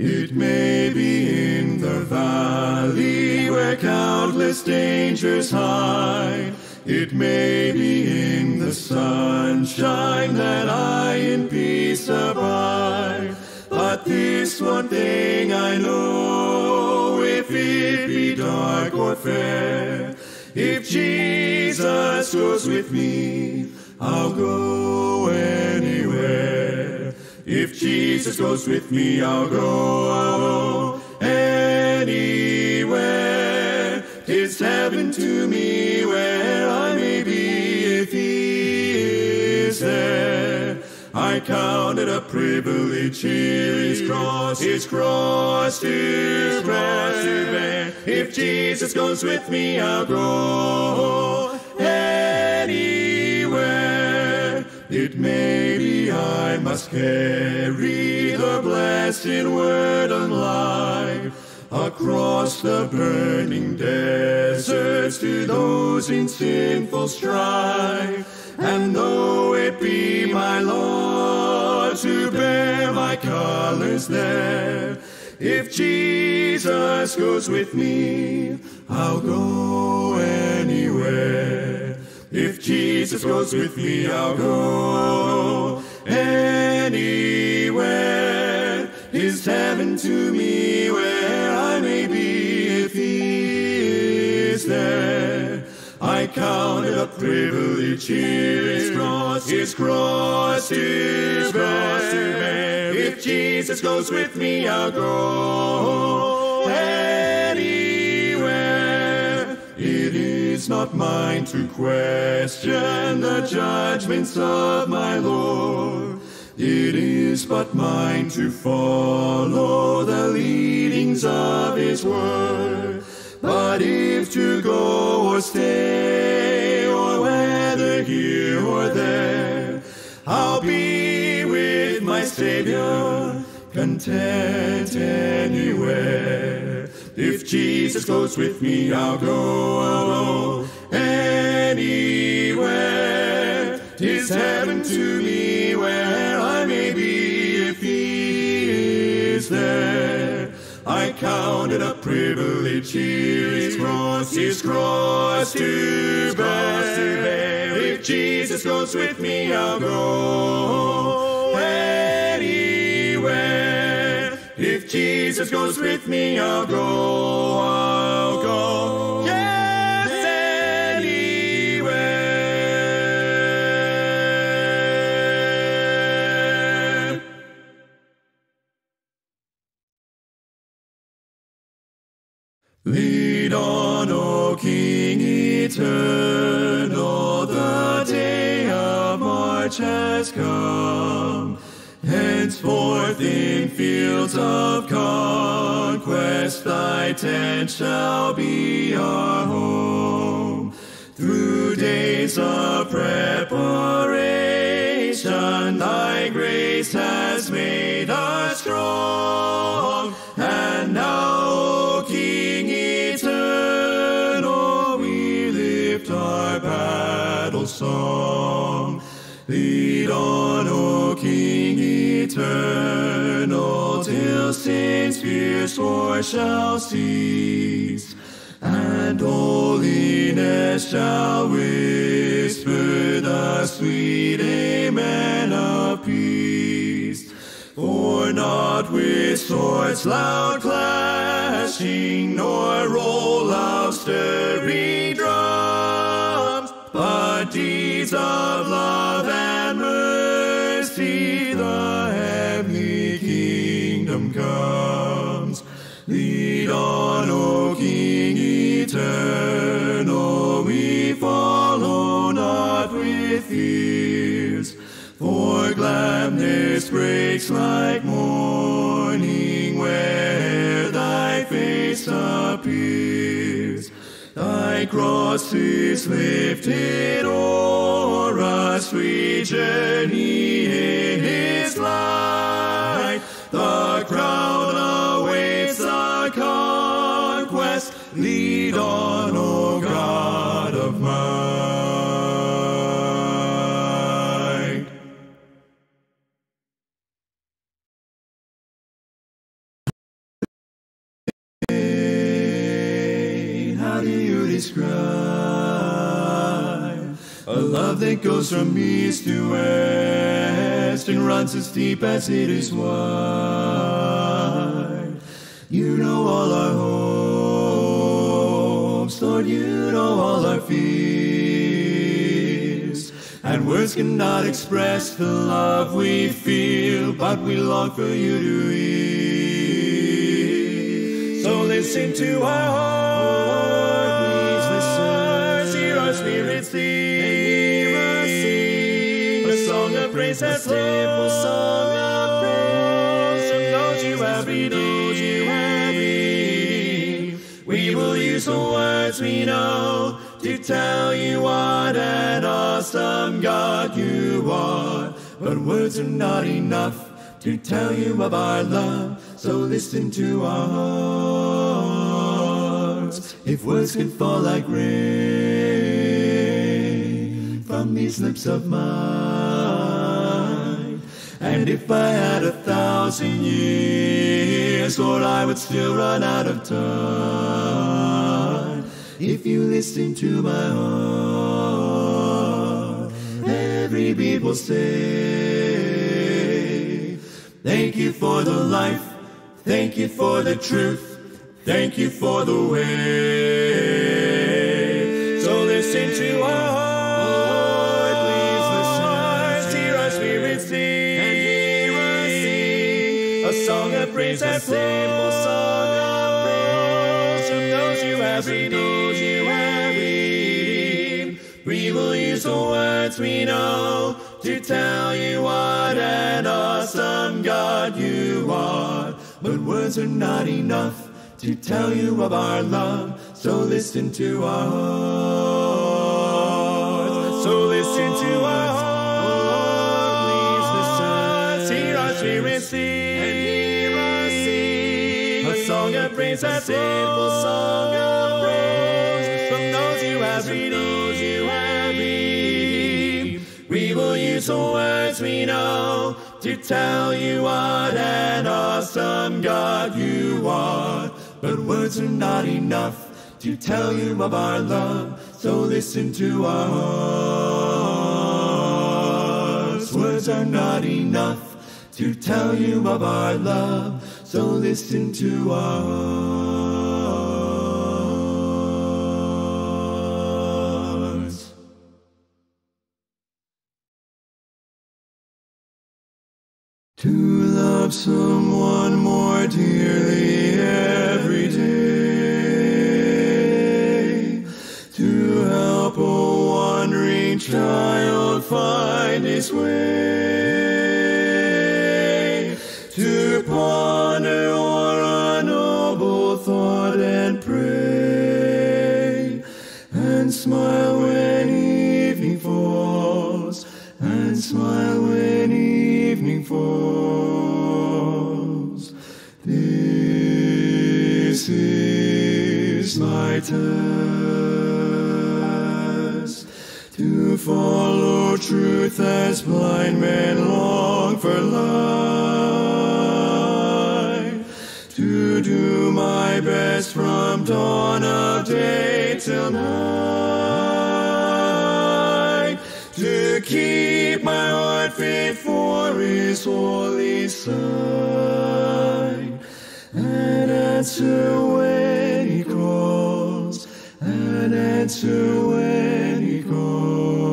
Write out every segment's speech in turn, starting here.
It may be in the valley where countless dangers hide. It may be in the sunshine that I in peace abide. But this one thing I know, if it be dark or fair, if Jesus goes with me, I'll go anywhere. If Jesus goes with me, I'll go anywhere. 'Tis heaven to me where I may be if He is there. I count it a privilege here, His cross to bear. If Jesus goes with me, I'll go anywhere. It may be I must carry the blessed word of life across the burning deserts to those in sinful strife. And though it be my Lord to bear my colors there, if Jesus goes with me, I'll go anywhere. If Jesus goes with me, I'll go anywhere. 'Tis heaven to me where I may be if He is there. I count it a privilege here, His cross to bear. If Jesus goes with me, I'll go anywhere. It is not mine to question the judgments of my Lord. It is but mine to follow the leadings of His word. But if to go or stay, or whether here or there, I'll be with my Savior, content anywhere. If Jesus goes with me, I'll go anywhere. 'Tis heaven to me where I may be if He is there. I count it a privilege here, His cross to bear. If Jesus goes with me, I'll go anywhere. If Jesus goes with me, I'll go, yes, anywhere. Lead on, O King eternal, the day of March has come. Henceforth in fields of conquest, thy tent shall be our home. Through days of preparation, thy grace has made us strong. And now, O King eternal, we lift our battle song. Lead on, O King eternal, till sin's fierce war shall cease, and holiness shall whisper the sweet amen of peace. For not with swords loud clashing, nor roll of stirring drums, but deeds of love and mercy, the heavenly kingdom comes. Lead on, O King eternal, we follow not with fears, for gladness breaks like morning where thy face appears. Thy cross is lifted o'er us, we journey in His light. The crown awaits the conquest. Lead on, O God of might. describe. A love that goes from east to west and runs as deep as it is wide. You know all our hopes, Lord, you know all our fears. And words cannot express the love we feel, but we long for you to hear. So listen to our heart, please listen. Hear our spirits sing, a song of praise that flows, song of praise from those you have redeemed. We will use the words we know to tell you what an awesome God you are. But words are not enough to tell you of our love, so listen to our hearts. If words could fall like rain from these lips of mine, and if I had 1,000 years, Lord, I would still run out of time. If you listen to my heart, every beat will say, thank you for the life, thank you for the truth, thank you for the way. So listen to our heart, please listen. Hear our spirits sing, and hear us sing a song of praise, that simple song of praise from those you have redeemed. We will use the words we know to tell you what an awesome God you are. But words are not enough to tell you of our love, so listen to our heart. So listen to our heart, please listen. Hear our spirits sing, and hear us sing a song of praise, that simple song of praise from those you have redeemed. We will use the words we know to tell you what an awesome God you are. But words are not enough to tell you of our love, so listen to our hearts. Words are not enough to tell you of our love, so listen to our hearts. To love someone more dearly every day, to help a wandering child find his way, to ponder o'er a noble thought and pray, and smile when evening falls, and smile when evening falls. This is my task, to follow truth as blind men long for light, to do my best from dawn of day till night, to keep my heart fit for his holy sight, and answer when he calls, and answer when he calls.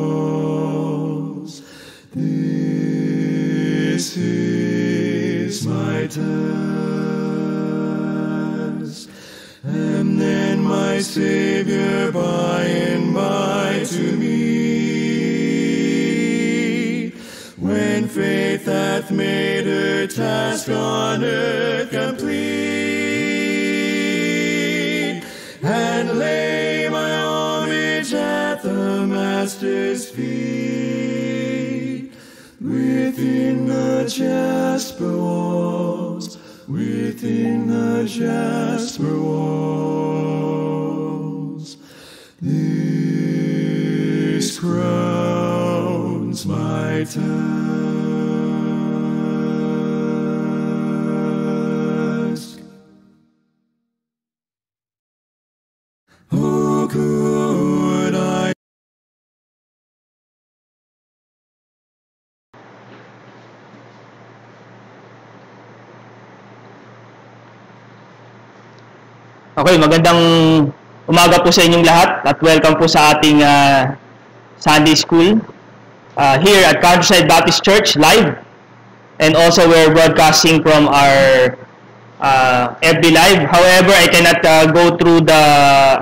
This is my task, and then my Savior by and by to me, when faith hath made her task on earth complete, and lay my homage at the Master's feet, within the jasper walls, within the jasper walls. This crowns my task. Oh, good Okay, magandang umaga po sa inyong lahat at welcome po sa ating Sunday School here at Countryside Baptist Church live, and also we're broadcasting from our FB Live. However, I cannot go through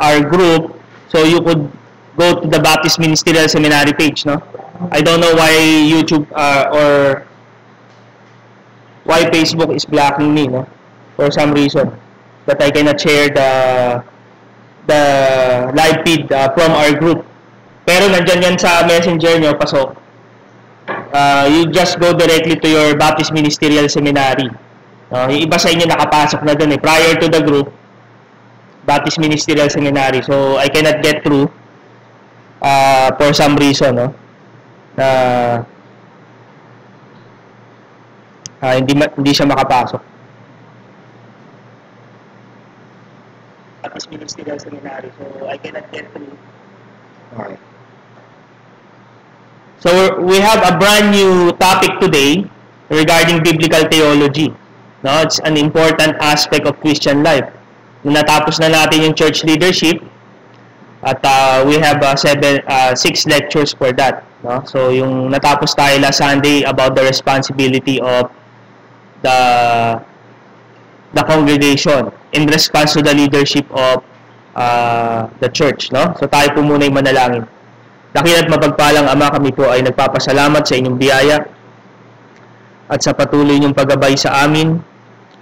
our group, so you could go to the Baptist Ministerial Seminary page, no? I don't know why YouTube or why Facebook is blocking me, no? For some reason that I cannot share the live feed from our group. Pero nandyan yan sa messenger nyo, pasok. You just go directly to your Baptist Ministerial Seminary. Yung iba sa inyo nakapasok na dun eh. Prior to the group, Baptist Ministerial Seminary. So, I cannot get through for some reason, no? Hindi siya makapasok. Baptist Ministerial Seminary, so I cannot get through. Okay. So we have a brand new topic today regarding biblical theology. No, it's an important aspect of Christian life. Natapos na natin yung church leadership at we have 6 lectures for that. No? So yung natapos tayo last Sunday about the responsibility of the congregation in response to the leadership of the church, no? So tayo po muna yung manalangin. Dakila't mapagpalang Ama, kami po ay nagpapasalamat sa inyong biyaya at sa patuloy niyong paggabay sa amin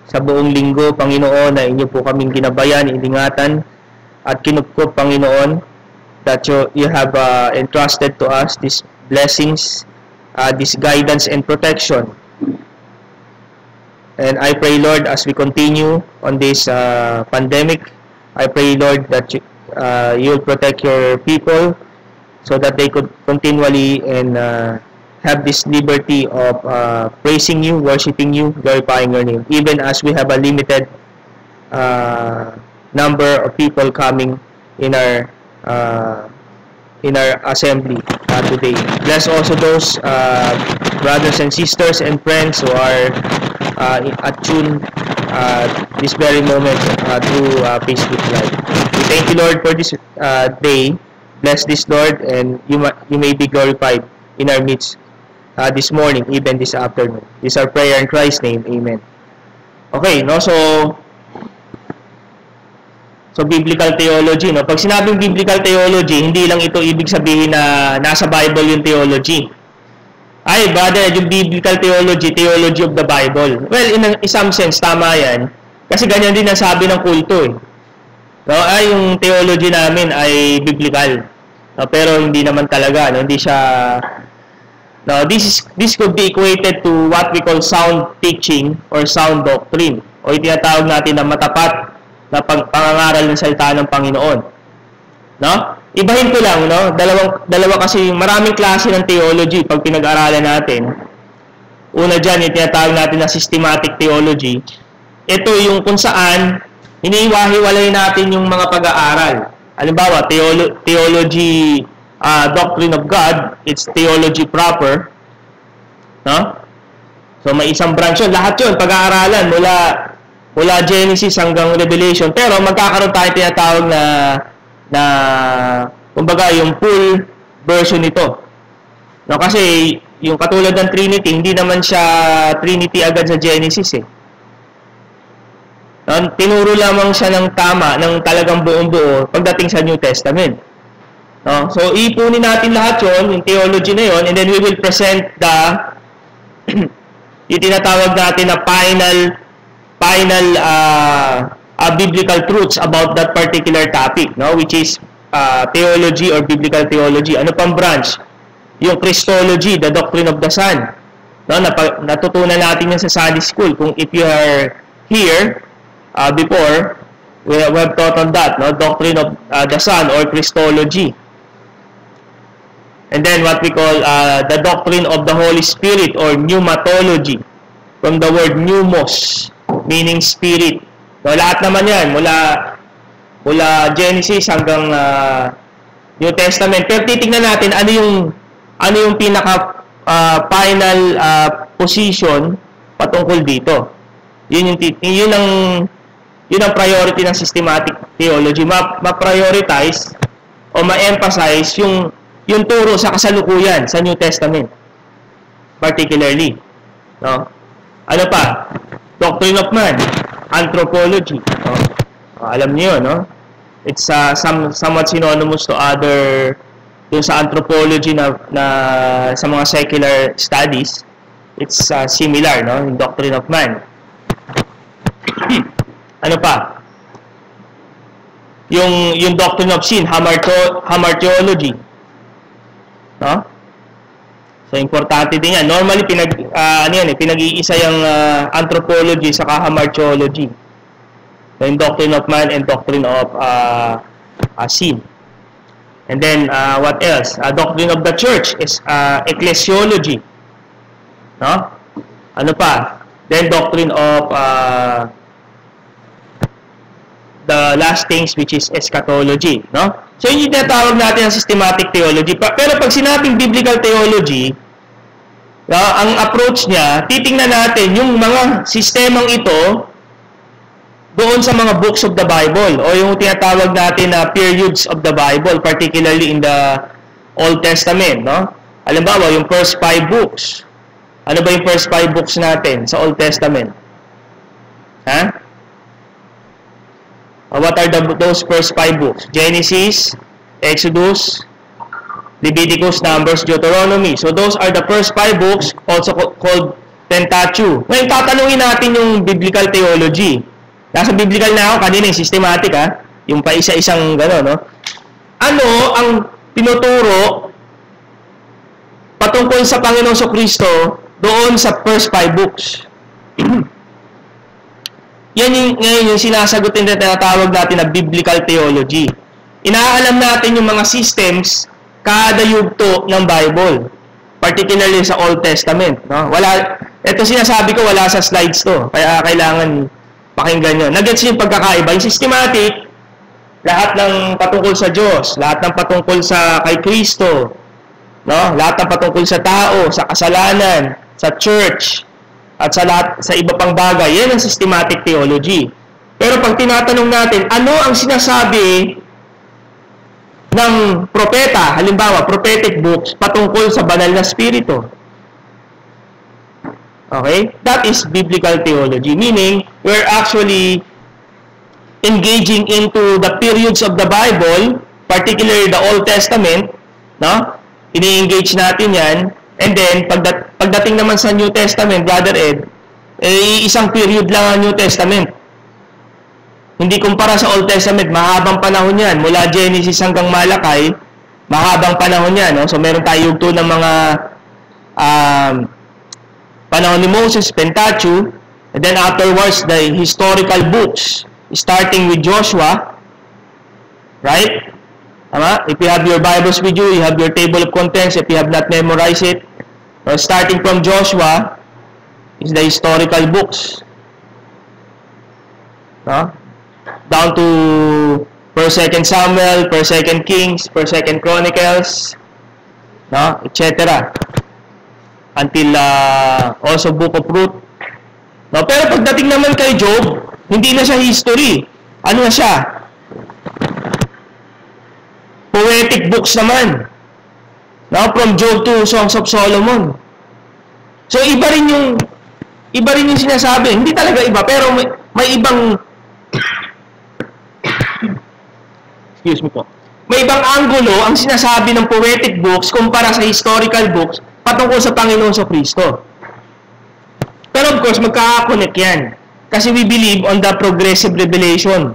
sa buong linggo, Panginoon, na inyo po kaming ginabayan, iningatan at kinupkup, Panginoon, that you have entrusted to us these blessings, this guidance and protection. And I pray, Lord, as we continue on this pandemic, I pray, Lord, that you will protect your people so that they could continually and have this liberty of praising you, worshiping you, glorifying your name, even as we have a limited number of people coming in our assembly today. Bless also those brothers and sisters and friends who are attune this very moment through Facebook Live. We thank you, Lord, for this day. Bless this, Lord, and you may be glorified in our midst this morning, even this afternoon. This is our prayer in Christ's name. Amen. Okay, no? So biblical theology, no? Pag sinabing biblical theology, hindi lang ito ibig sabihin na nasa Bible yung theology. Ay, brother, yung biblical theology, theology of the Bible. Well, in some sense, tama yan. Kasi ganyan din ang sabi ng kulto eh. No? Ay, yung theology namin ay biblical. No? Pero hindi naman talaga. No? Hindi siya... No, this could be equated to what we call sound teaching or sound doctrine. O itinatawag natin na matapat na pangangaral ng salita ng Panginoon. No? Ibahin ko lang, no? Dalawa kasi maraming klase ng theology pag pinag-aralan natin. Una diyan, yung tinatawag natin na systematic theology. Ito yung kung saan iniiwahiwalay natin yung mga pag-aaral. Halimbawa, theology doctrine of God, it's theology proper. No? So may isang branch yun. Lahat yun, pag-aaralan mula Genesis hanggang Revelation. Pero magkakaroon tayo tinatawag na kumbaga yung full version nito. No, kasi yung katulad ng Trinity, hindi naman siya Trinity agad sa Genesis eh. No, tinuro lamang siya ng tama, ng talagang buong-buo pagdating sa New Testament. No, so ipunin natin lahat yon, yung theology na yon, and then we will present yung tinatawag natin na final biblical truths about that particular topic, no, which is theology or biblical theology. Ano pang branch? Yung Christology, the doctrine of the Son. No, natutunan natin yan sa Sunday School. Kung if you are here before, we have taught on that, no, doctrine of the Son or Christology. And then what we call the doctrine of the Holy Spirit or pneumatology, from the word pneumos, meaning spirit. So, lahat naman yan, mula Genesis hanggang New Testament. Pero titignan natin ano yung pinaka final position patungkol dito. Yun ang Yun ang priority ng systematic theology. Ma-prioritize o ma-emphasize yung turo sa kasalukuyan sa New Testament. Particularly. No? Ano pa? Doctrine of man. Anthropology. No? Alam niyo, no? It's somewhat synonymous to other, yung sa anthropology na sa mga secular studies. It's similar, no? Yung doctrine of man. Ano pa? Yung doctrine of sin, hamartiology. No? So importante din yan. Normally pinag-iisa yung anthropology sa hamartiology. So, yung doctrine of man and doctrine of sin. And then what else? Doctrine of the church is ecclesiology. No? Ano pa? Then doctrine of the last things, which is eschatology, no? So yun yung tinatawag natin ang systematic theology. Pero pag sinabing biblical theology, ang approach niya, titingnan natin yung mga sistemang ito doon sa mga books of the Bible o yung tinatawag natin na periods of the Bible, particularly in the Old Testament, no? Halimbawa, yung first 5 books. Ano ba yung first 5 books natin sa Old Testament? Ha? What are those first 5 books? Genesis, Exodus, Leviticus, Numbers, Deuteronomy. So those are the first 5 books, also called Pentateuch. Ngayon, tatanungin natin yung biblical theology. Nasa biblical na ako, kanina yung systematic, ha? Yung pa isa-isang gano'n, no? Ano ang tinuturo patungkol sa Panginoong Kristo doon sa first 5 books? Yan ngayon yung sinasagutin na tinatawag natin na biblical theology. Inaalam natin yung mga systems kada yugto ng Bible, particularly sa Old Testament, no? Ito sinasabi ko, wala sa slides to, kaya kailangan pakinggan nyo. Nagets yung pagkakaiba. Yung systematic, lahat ng patungkol sa Diyos, lahat ng patungkol sa kay Kristo, no? Lahat ng patungkol sa tao, sa kasalanan, sa church, at sa iba pang bagay. Yan ang systematic theology. Pero pag tinatanong natin, ano ang sinasabi ng propeta, halimbawa, prophetic books, patungkol sa banal na spirito? Okay? That is biblical theology. Meaning, we're actually engaging into the periods of the Bible, particularly the Old Testament, no? Ini-engage natin yan. And then, pagdating naman sa New Testament, Brother Ed, isang period lang ang New Testament. Hindi kumpara sa Old Testament, mahabang panahon yan. Mula Genesis hanggang Malakay, mahabang panahon yan. No? So, meron tayo yugto ng mga panahon ni Moses, Pentateuch, and then afterwards, the historical books, starting with Joshua, right? Tama? If you have your Bibles with you, you have your table of contents. If you have not memorized it, starting from Joshua is the historical books. No? Down to 1st, 2nd Samuel, 1st, 2nd Kings, 1st, 2nd Chronicles, no? Etc. Until also Book of Ruth. No? Pero pagdating naman kay Job, hindi na siya history. Ano na siya? Poetic books naman. No? From Job to Songs of Solomon. So iba rin yung sinasabi. Hindi talaga iba, pero may ibang excuse me po. May ibang anggulo ang sinasabi ng poetic books kumpara sa historical books patungkol sa Panginoon Kristo. Pero of course, magkaka-connect yan. Kasi we believe on the progressive revelation.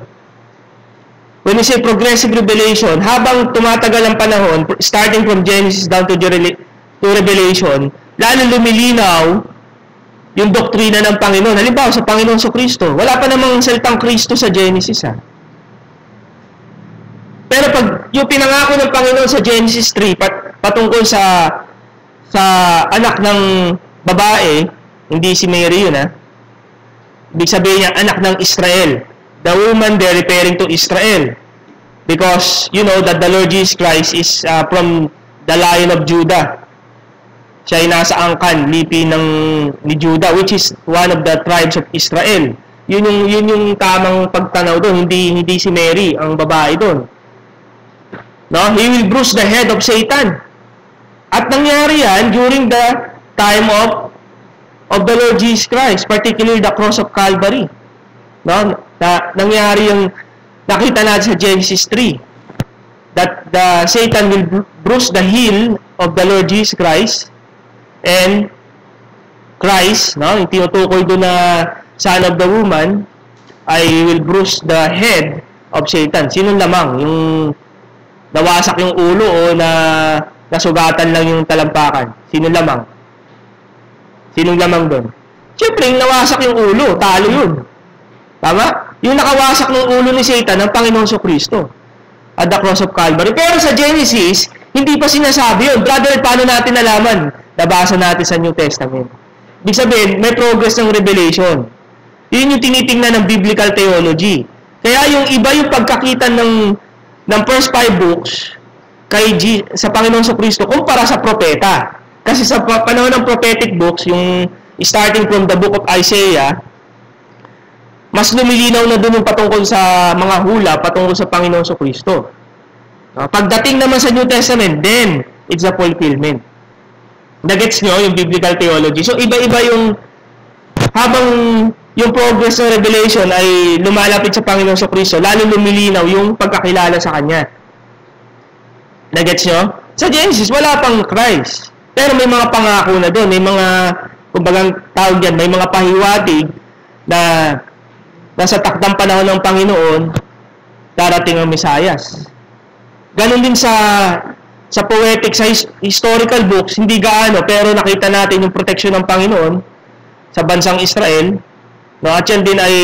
When we say progressive revelation, habang tumatagal ang panahon, starting from Genesis down to Revelation, lalo lumilinaw yung doktrina ng Panginoon. Halimbawa, sa Panginoon Kristo. Wala pa namang salitang Kristo sa Genesis, ha? Pero pag yung pinangako ng Panginoon sa Genesis 3, patungkol sa anak ng babae, hindi si Mary yun, ha? Ibig sabihin niya, anak ng Israel. The woman there referring to Israel. Because, you know, that the Lord Jesus Christ is from the Lion of Judah. Siya ay nasa angkan, lipi ni Judah, which is one of the tribes of Israel. Yun yung tamang pagtanaw doon, hindi si Mary ang babae doon. No? He will bruise the head of Satan. At nangyari yan during the time of the Lord Jesus Christ, particularly the cross of Calvary. No? Nangyari yung nakita natin sa Genesis 3 that the Satan will bruise the heel of the Lord Jesus Christ, and Christ, no, yung tinutukoy doon na son of the woman, ay will bruise the head of Satan. Sinong lamang? Yung nawasak yung ulo o nasugatan lang yung talampakan? Sinong lamang? Sinong lamang doon? Siyempre, yung nawasak yung ulo, talo yun. Tama? Yung nakawasak ng ulo ni Satan, ang Panginoon Kristo at the cross of Calvary. Pero sa Genesis, hindi pa sinasabi yun. Brother, paano natin nalaman? Nabasa natin sa New Testament. Ibig sabihin, may progress ng revelation. Yun yung tinitingnan ng biblical theology. Kaya yung iba yung pagkakita ng first 5 books sa Panginoon Kristo kumpara sa propeta. Kasi sa panahon ng prophetic books, yung starting from the book of Isaiah, mas lumilinaw na doon yung patungkol sa mga hula, patungkol sa Panginoon Kristo. Pagdating naman sa New Testament, then, it's a fulfillment. Nagets nyo yung biblical theology? So, iba-iba yung, habang yung progress ng revelation ay lumalapit sa Panginoon Kristo, lalo lumilinaw yung pagkakilala sa Kanya. Nagets nyo? Sa Genesis, wala pang Christ. Pero may mga pangako na doon. May mga, kumbagang tawag yan, may mga pahiwatig na nasa takdang panahon ng Panginoon, darating ang Mesayas. Ganon din sa poetic, sa historical books, hindi gaano, pero nakita natin yung proteksyon ng Panginoon sa bansang Israel. No? At yan din ay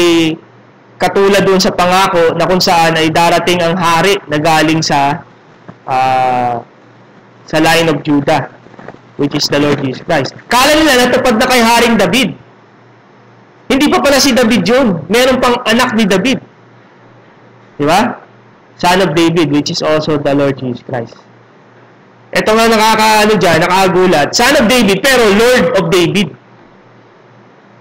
katulad doon sa pangako na kung saan ay darating ang hari na galing sa line of Judah, which is the Lord Jesus Christ. Kala nila natupad na kay Haring David. Hindi pa pala si David yun. Meron pang anak ni David. Di ba? Son of David, which is also the Lord Jesus Christ. Ito nga nakakagulat. Son of David, pero Lord of David.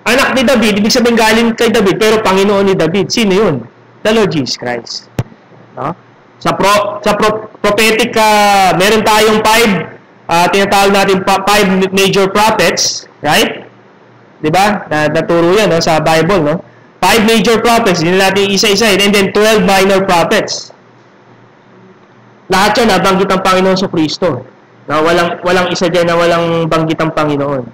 Anak ni David, ibig sabihin galing kay David, pero Panginoon ni David. Sino yun? The Lord Jesus Christ. No? Sa prophetic, meron tayong 5, tinatawag natin 5 major prophets, right? Diba? Naturo yan, no? Sa Bible, no? 5 major prophets, hindi natin isa-isa, and then 12 minor prophets. Lahat yan, nabanggit ang Panginoon Kristo. No? Walang isa dyan na walang banggit ang Panginoon.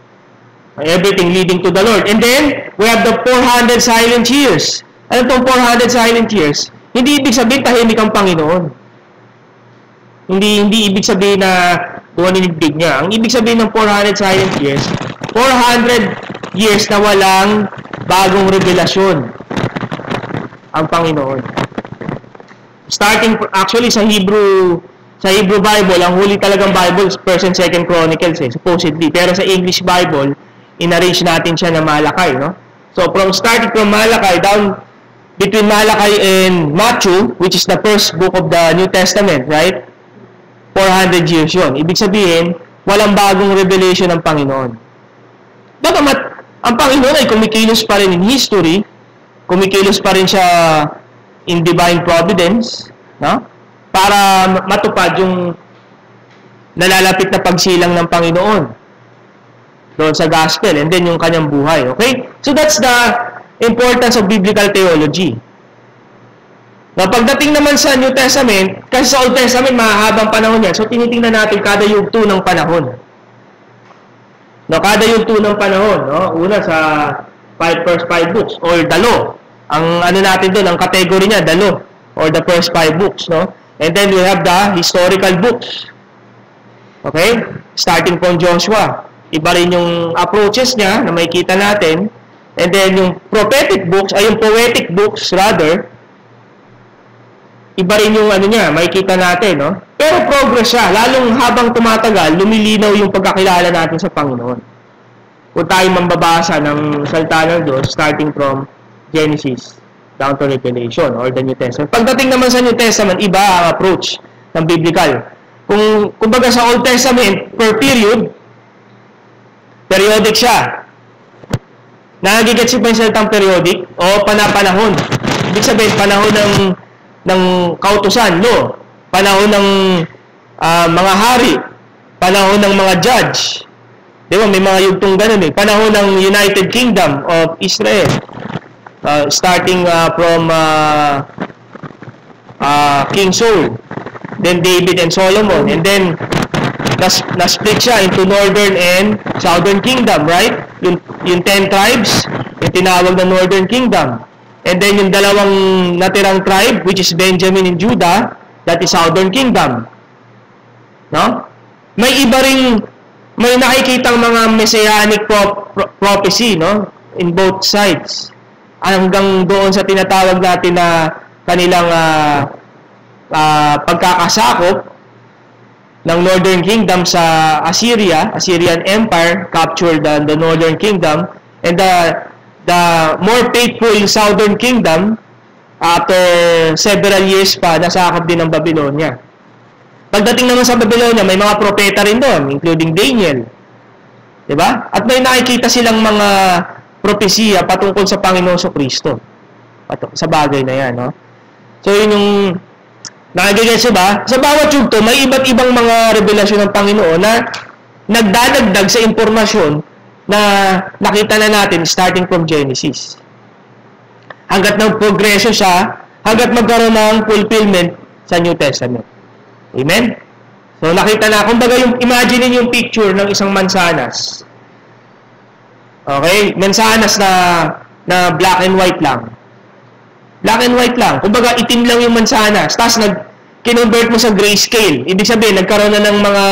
Everything leading to the Lord. And then, we have the 400 silent years. Ano itong 400 silent years? Hindi ibig sabihin tahimik ang Panginoon. Hindi ibig sabihin na dumaninigdig niya. Ang ibig sabihin ng 400 silent years, 400 years na walang bagong revelasyon ang Panginoon. Starting actually sa Hebrew Bible, ang huli talagang Bible 1st and 2nd Chronicles supposedly. Pero sa English Bible, inarrange natin siya na Malakay, no? So starting from Malakay down between Malakay and Matthew, which is the first book of the New Testament, right? 400 years yun. Ibig sabihin, walang bagong revelation ng Panginoon. Bagamat ang Panginoon ay kumikilos pa rin in history, kumikilos pa rin siya in divine providence, no? Para matupad yung nalalapit na pagsilang ng Panginoon doon sa gospel, and then yung kanyang buhay. Okay? So that's the importance of biblical theology. Now, pagdating naman sa New Testament, kasi sa Old Testament, mahahabang panahon yan. So, tinitingnan natin kada yugto ng panahon. No, kada yugto ng panahon, no? Una sa first 5 books, or the law. Ang ano natin doon, ang category niya, the law, or the first 5 books, no? And then we have the historical books. Okay? Starting from Joshua. Iba rin yung approaches niya na makikita natin. And then yung prophetic books, ay yung poetic books rather, iba rin yung ano niya, makikita natin, no? Pero progress siya. Lalong habang tumatagal, lumilinaw yung pagkakilala natin sa Panginoon. Kung tayo mambabasa ng salita ng Diyos, starting from Genesis down to Revelation or the New Testament. Pagdating naman sa New Testament, iba ang approach ng biblical. Kung baga sa Old Testament, per periodic siya. Nagigets ba yung salitang periodic? O panapanahon? Ibig sabihin, panahon ng kautusan, no? Panahon ng mga hari, panahon ng mga judge. Di ba? May mga yugtong ganun eh. Panahon ng United Kingdom of Israel. Starting from King Saul, then David and Solomon, and then na-split siya into Northern and Southern Kingdom, right? Yung 10 tribes, yung tinawag na Northern Kingdom. And then yung dalawang natirang tribe, which is Benjamin and Judah, that is Southern Kingdom. No? May iba ring, may nakikitang mga messianic prophecy, no? In both sides. Hanggang doon sa tinatawag natin na kanilang pagkakasakop ng Northern Kingdom sa Assyrian Empire captured the Northern Kingdom, and the more faithful Southern Kingdom after several years pa nasakop din ng Babylonia. Pagdating naman sa Babylonia, may mga propeta rin doon, including Daniel. 'Di ba? At may nakikita silang mga propesiya patungkol sa Panginoon Kristo. Sa bagay na 'yan, no? So yun yung nakagigets ba? Sa bawat yugto, may iba't ibang mga revelasyon ng Panginoon na nagdadagdag sa impormasyon na nakita na natin starting from Genesis. Hanggat nag-progreso siya, hanggat magkaroon ng fulfillment sa New Testament. Amen? So nakita na, kumbaga imagine yung picture ng isang mansanas. Okay? Mansanas na black and white lang. Black and white lang. Kumbaga, itim lang yung mansanas. Tapos, kinonvert mo sa grayscale. Ibig sabihin, nagkaroon na ng mga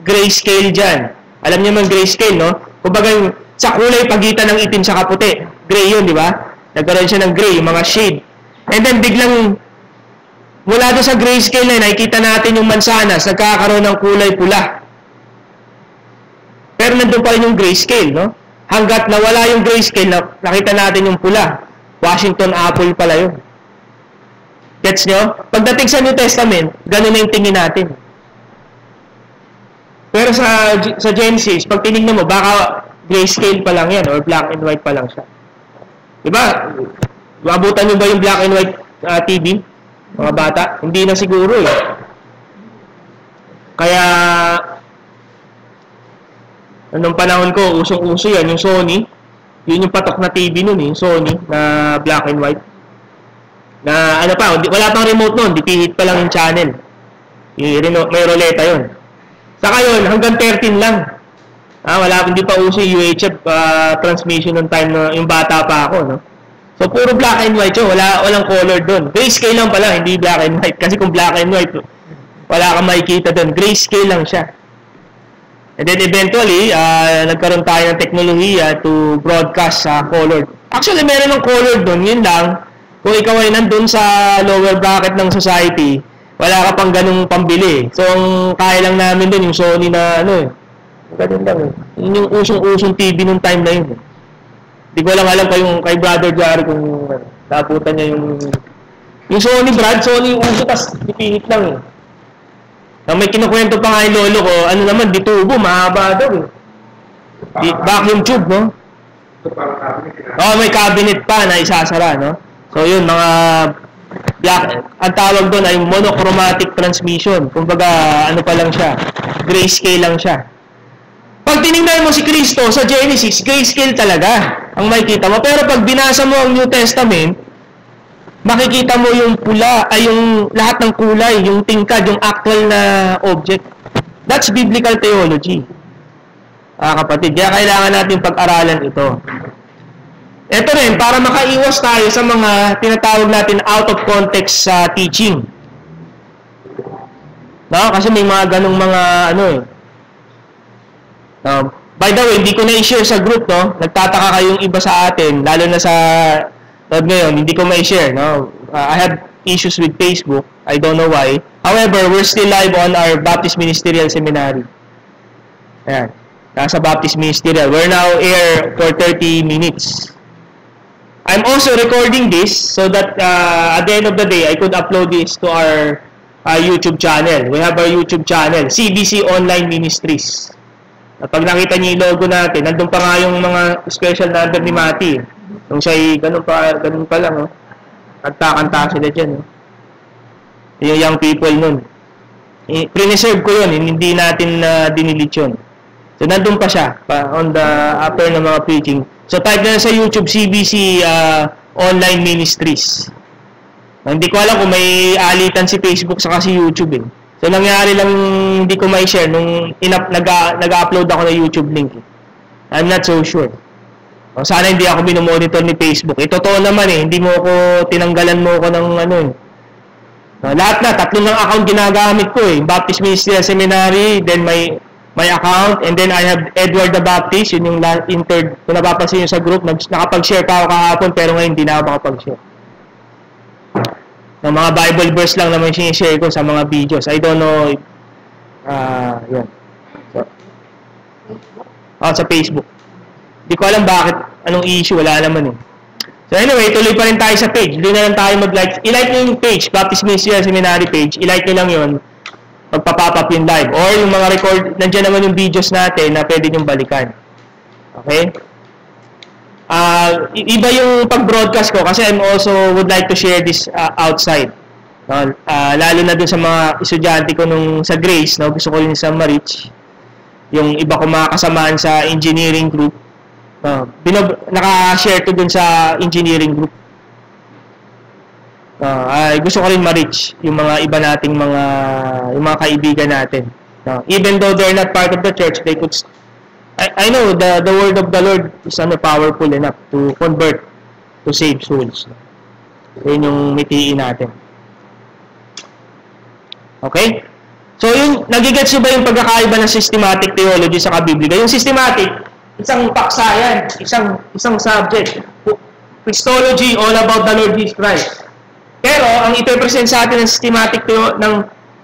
grayscale dyan. Alam niyo man grayscale, no? Kumbaga, sa kulay pagitan ng itim sa kaputi. Gray yun, di ba? Nagkaroon siya ng gray, yung mga shade. And then, biglang, mula doon sa grayscale na, nakikita natin yung mansanas, nagkakaroon ng kulay pula. Pero nandun pa rin yung grayscale, no? Hanggat nawala yung grayscale, nakita natin yung pula. Washington apple pala yun. Gets nyo? Pagdating sa New Testament, ganun na yung tingin natin. Pero sa Genesis, pag tinignan mo, baka grayscale pa lang yan or black and white pa lang siya. Diba? Abutan nyo ba yung black and white TV? Mga bata? Hindi na siguro eh. Kaya, anong panahon ko, usong-uso yan, yung Sony. Yun yung patok na TV nun eh, Sony, na black and white. Na ano pa, wala pang remote nun, dipihit pa lang yung channel. May roleta yun. Saka yun, hanggang 13 lang. Hindi pa uso yung UHF transmission ng time na yung bata pa ako, no? So, puro black and white yun, walang color dun. Grayscale lang pala, hindi black and white. Kasi kung black and white, wala kang makikita dun. Grayscale lang siya. And then eventually, nagkaroon tayo ng teknolohiya to broadcast sa colored. Actually, meron ng colored doon. Yun lang, kung ikaw ay nandun sa lower bracket ng society, wala ka pang ganung pambili. So, ang kaya lang namin doon, yung Sony na ganun lang. Yun yung usong-usong TV nung time na yun. Hindi ko lang alam kay Brother Jari kung naputan niya yung Sony, Sony yung uso, tas dipihit lang eh. Na may kinukwento pa nga yung lolo ko, naman, ditubo, mahaba daw eh. Vacuum tube, no? May cabinet pa na isasara, no? So yun, mga ang tawag doon ay monochromatic transmission. Kumbaga, pa lang siya, grayscale lang siya. Pag tinignan mo si Kristo sa Genesis, grayscale talaga ang makikita mo. Pero pag binasa mo ang New Testament, makikita mo yung pula, ay yung lahat ng kulay, yung tingkad, yung actual na object. That's biblical theology. Kapatid, kaya kailangan natin pag-aralan ito. Ito rin, para makaiwas tayo sa mga tinatawag natin out of context sa teaching. No? Kasi may mga ganong mga by the way, hindi ko na i-share sa group, no? Nagtataka kayong iba sa atin, lalo na sa ngayon, hindi ko ma-share, no? I have issues with Facebook. I don't know why. However, we're still live on our Baptist Ministerial Seminary. Ayan. Nasa Baptist Ministerial. We're now air for 30 minutes. I'm also recording this so that at the end of the day, I could upload this to our YouTube channel. We have our YouTube channel, CBC Online Ministries. Pag nakita niyo yung logo natin, nandun pa nga yung mga special number ni Mati. Nung siya'y ganun pa lang, oh. Kanta-kanta sila dyan, oh. Yung young people nun. Pre-reserve ko yun, hindi natin dinilit yun. So, nandun pa siya, on the upper ng mga preaching. So, type na sa YouTube, CBC Online Ministries. Hindi ko alam kung may alitan si Facebook saka si YouTube, eh. So, nangyari lang hindi ko mai-share nung nag-upload ako ng YouTube link, eh. I'm not so sure. O, sana hindi ako minomonitor ni Facebook. Totoo naman, eh. Hindi mo ako, tinanggalan mo ako ng ano, eh. Lahat na, 3 ng account ginagamit ko, eh. Baptist Ministerial Seminary, then my account, and then I have Edward the Baptist, yun yung third, kung napapansin nyo sa group, nakapag-share pa ako kahapon, pero ngayon hindi na ako makapag-share. Ng mga Bible verse lang naman sinishare ko sa mga videos. I don't know, yun. So, sa Facebook. Hindi ko alam bakit, anong issue, wala naman eh. So anyway, tuloy pa rin tayo sa page. Doon na lang tayo mag-like. I-like nyo yung page, Baptist Ministerial Seminary page, i-like nyo lang yun. Magpa-pop up yung live. Or yung mga record, nandiyan naman yung videos natin na pwede nyong balikan. Okay? Iba yung pag-broadcast ko kasi I'm also would like to share this outside. Lalo na dun sa mga estudyante ko sa Grace, no? Gusto ko rin sa Marich. Yung iba ko mga kasamaan sa engineering group. Naka-share ko dun sa engineering group. Gusto ko rin ma-reach yung mga iba nating yung mga kaibigan natin. Even though they're not part of the church, they could I know the word of the Lord is powerful enough to convert, to save souls. Yun yung mitiin natin. Okay? So yung nagigets nyo ba yung pagkakaiba ng systematic theology sa Biblia? Yung systematic, isang paksa yan, isang subject. Christology, all about the Lord Jesus Christ. Pero, ang ito-present sa atin ng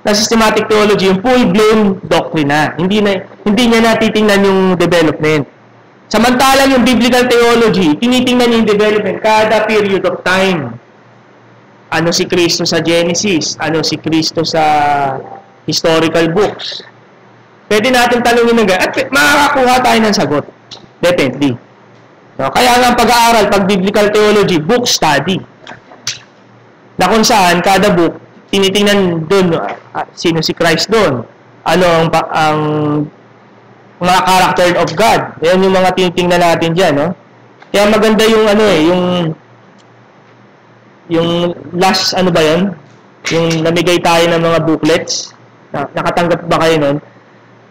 systematic theology, yung full-blown doctrine na. Hindi niya natitingnan yung development. Samantalang yung biblical theology, tinitingnan yung development kada period of time. Ano si Kristo sa Genesis? Ano si Kristo sa historical books? Pwede natin tanungin at makakakuha tayo ng sagot. Definitely. So, kaya nga pag-aaral, pag biblical theology, book study. Na kung saan, kada book, tinitingnan doon, sino si Christ doon. Ano ang mga character of God. Yan yung mga tinitingnan natin dyan, no? Kaya maganda yung yung last, ba yan? Yung namigay tayo ng mga booklets. Nakatanggap ba kayo nun?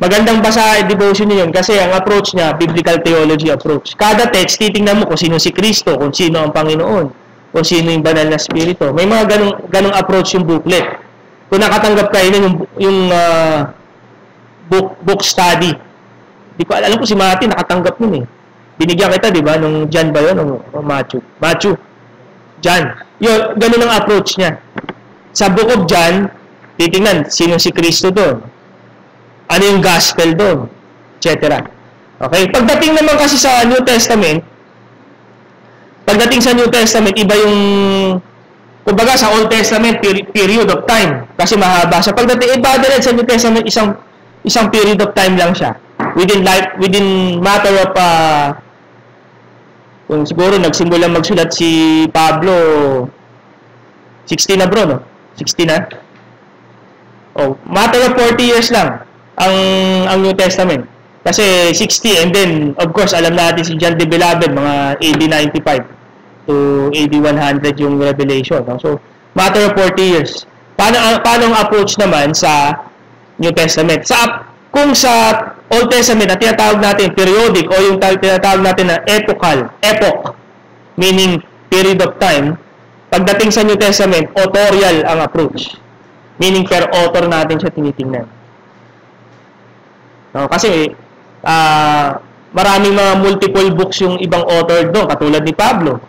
Magandang basa devotion niyo yun kasi ang approach niya, biblical theology approach. Kada text, titingnan mo kung sino si Kristo, kung sino ang Panginoon, kung sino yung banal na spirito. May mga ganong approach yung booklet. Kung nakatanggap kayo yung book study. Di ko alam kung si Mati nakatanggap nun eh. Binigyan kita, di ba? Nung John ba yun? O Matthew. John. Yun, ganun ang approach niya. Sa Book of John, titingnan, sino si Kristo doon? Ano yung gospel doon? Etc. Okay? Pagdating naman kasi sa New Testament, iba yung, kumbaga sa Old Testament, period of time. Kasi mahaba. Sa pagdating, iba din sa New Testament, isang period of time lang siya. Within matter of, kung siguro nagsimula magsulat si Pablo, 60 na bro, no? 60 na? Oh, matter of 40 years lang ang New Testament. Kasi 60, and then, of course, alam natin si John the Beloved, mga AD 95 to AD 100 yung Revelation. No? So, matter of 40 years. Paano ang approach naman sa New Testament? Kung sa Old Testament na tinatawag natin periodic o yung tinatawag natin na epoch, meaning period of time, pagdating sa New Testament, authorial ang approach. Meaning per author natin siya tinitingnan. No, kasi maraming mga multiple books yung ibang author doon, katulad ni Pablo.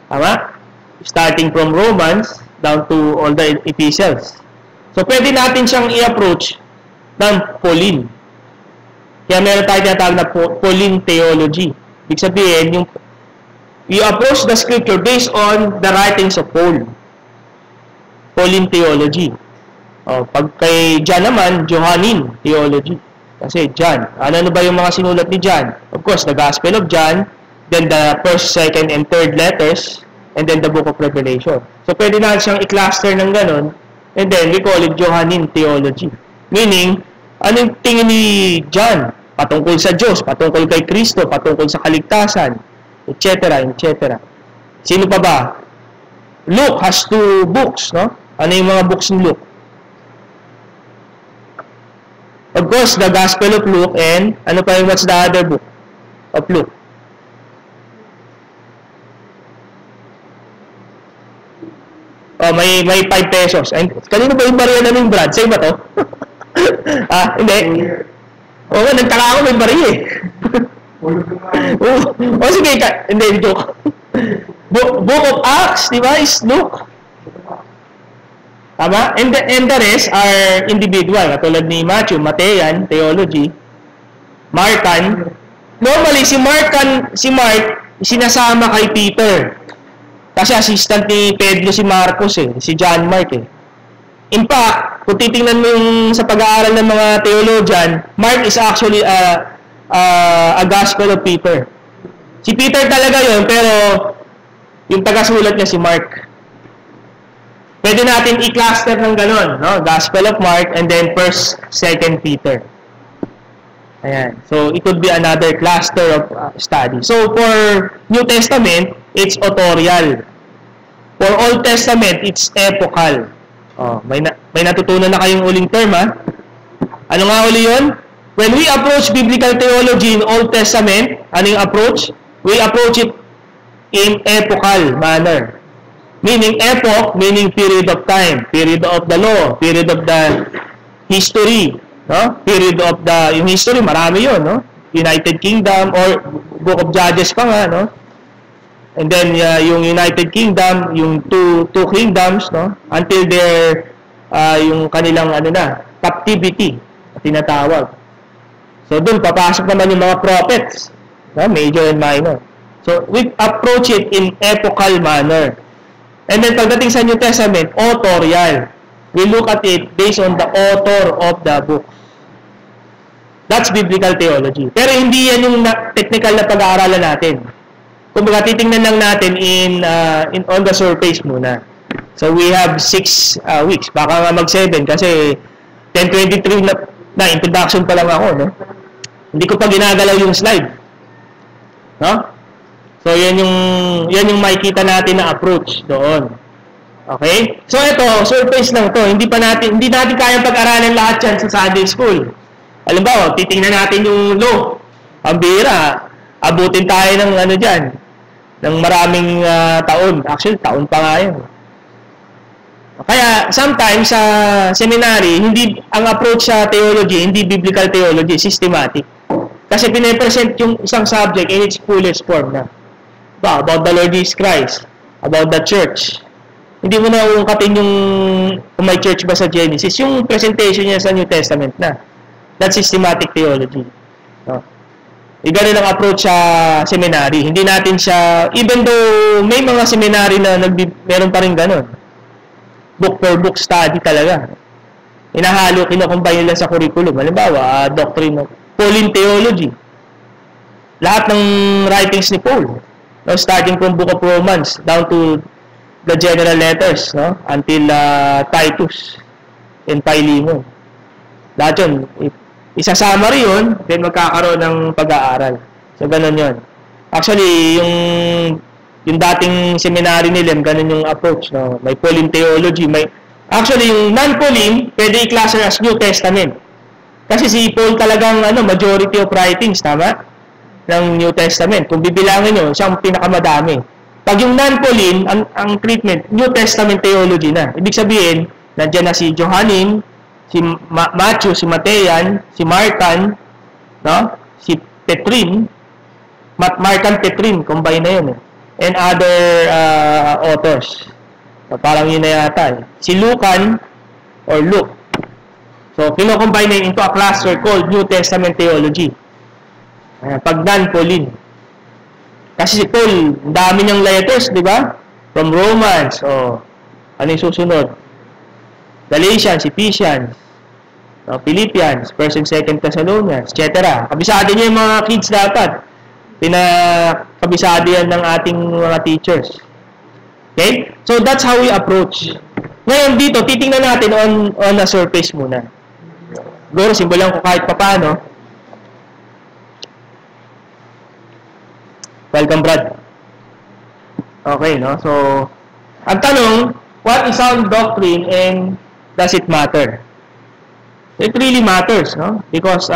Tama? Starting from Romans down to all the epistles. So, pwede natin siyang i-approach ng Pauline. Kaya meron tayo tinatawag na Pauline theology. Ibig sabihin, you approach the scripture based on the writings of Paul. Pauline theology. Pag kay John naman, Johannine theology. Kasi John. Ano ba yung mga sinulat ni John? Of course, the Gospel of John, then the 1st, 2nd, and 3rd letters, and then the Book of Revelation. So, pwede na siyang i-cluster ng ganun, and then we call it Johannine theology. Meaning, anong tingin ni John? Patungkol sa Diyos, patungkol kay Kristo, patungkol sa kaligtasan, etc., etc. Sino pa ba? Luke has 2 books, no? Ano yung mga books ni Luke? Of course, the Gospel of Luke, and ano pa yung what's the other book of Luke? Oh, may 5 pesos. And kanino ba yung bariya namin, Brad? Sa'yo ba to? Hindi. Oo, nagtaka ako, may bariya eh. Sige, hindi, joke. Book of Acts, di ba, is Luke. Tama? And the rest are individual. Katulad ni Matthew, Matean, theology. Markan. Normally, si Mark, sinasama kay Peter. Kasi assistant ni Pedro si Marcos si John Mark In fact, kung titingnan mo yung sa pag-aaral ng mga theologian, Mark is actually a Gospel of Peter. Si Peter talaga yun, pero yung taga-sulat niya si Mark. Pwede natin i-cluster ng ganun, no? Gospel of Mark and then 1st, 2nd Peter. Ayan. So, it would be another cluster of study. So, for New Testament, it's authorial. For Old Testament, it's epochal. Oh, may natutunan na kayong uling term, ha? Ano nga uli yun? When we approach biblical theology in Old Testament, ano yung approach? We approach it in epochal manner. Meaning epoch, meaning period of time, period of the law, period of the history, no? Period of the, yung history, marami yun, no? United Kingdom or Book of Judges pa nga, no? And then yung United Kingdom, yung two kingdoms, no? Until their yung kanilang captivity, tinatawag. So doon papasok naman yung mga prophets, no? Major and minor. So we approach it in epochal manner. And then pagdating sa New Testament, authorial. We look at it based on the author of the book. That's biblical theology. Pero hindi yan yung technical na pag-aaralan natin. Kung baga, titingnan lang natin on the surface muna. So we have 6 weeks. Baka nga mag-7 kasi 10:23 na introduction pa lang ako, no? Hindi ko pa ginagalaw yung slide. No? So yan yung makikita natin na approach doon. Okay? So ito, surface lang to. Hindi natin kayang pag-aralan lahat yan sa Sunday school. Alam ba, titingnan natin yung law. Ang bira, abutin tayo ng diyan, ng maraming taon. Actually, taon pa nga yun. Kaya sometimes sa seminary, hindi ang approach sa theology, hindi biblical theology, systematic. Kasi pine-present yung isang subject in its fullest form na. About the Lord Jesus Christ, about the church. Hindi mo na uungkapin yung kung may church ba sa Genesis, yung presentation niya sa New Testament na. That's systematic theology. No? Ganun ang approach sa seminary. Hindi natin siya, even though may mga seminary na meron pa rin ganun. Book per book study talaga. Inahalo, kinocombine nila sa curriculum. Halimbawa, doctrine of Pauline theology. Lahat ng writings ni Paul. No, starting from Book of Romans down to the general letters, no, until Titus and Philemon. Lahat yun, isa-summary yun, then magkakaroon ng pag-aaral. So, ganun yun. Actually, yung dating seminary nila, ganun yung approach. No? May Pauline theology. Actually, yung non-Pauline, pwede i-cluster as New Testament. Kasi si Paul talagang majority of writings, tama? Ng New Testament. Kung bibilangin nyo, siyang pinakamadami. Pag yung non-Pauline, ang treatment, New Testament theology na. Ibig sabihin, nandiyan na si Johannine, si Matthew, si Matean, si Markan, no? Si Petrin, Markan Petrin, combine na yun and other authors. So, parang yun na yata. Si Lucan or Luke. So, kino-combine na into a cluster called New Testament theology. Pag non-Pauline. Kasi si Paul, dami niyang letters, di ba? From Romans, ano yung susunod? Galatians, Ephesians, Philippians, 1st and 2nd Thessalonians, etc. Kabisado niyo yung mga kids dapat. Kabisado yan ng ating mga teachers. Okay? So, that's how we approach. Ngayon dito, titingnan natin on a surface muna. Siguro, simbolan ko kahit papaano. Welcome, Brad. Okay, no? So, ang tanong, what is sound doctrine and does it matter? It really matters, no? Because,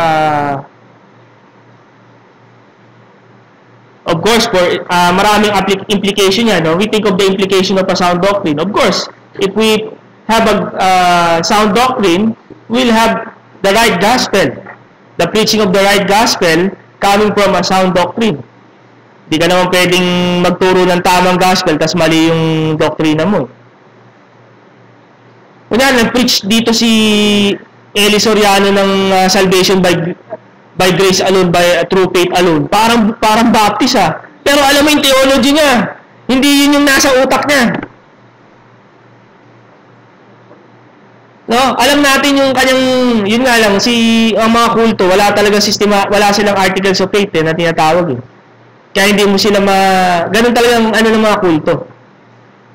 of course, for maraming implication yan, no? We think of the implication of a sound doctrine. Of course, if we have a sound doctrine, we'll have the right gospel. The preaching of the right gospel coming from a sound doctrine. Hindi ka naman pwedeng magturo ng tamang gospel tas mali yung doktrina mo. Kunyari, nag-preach dito si Eli Soriano ng salvation by grace alone, through faith alone. Parang Baptist Pero alam mo yung theology niya. Hindi yun yung nasa utak niya. No, alam natin yung kanyang, yun nga lang, ang mga kulto, wala talaga sistema, wala silang articles of faith na tinatawag Kaya hindi mo sila ganun talagang ng mga kulto.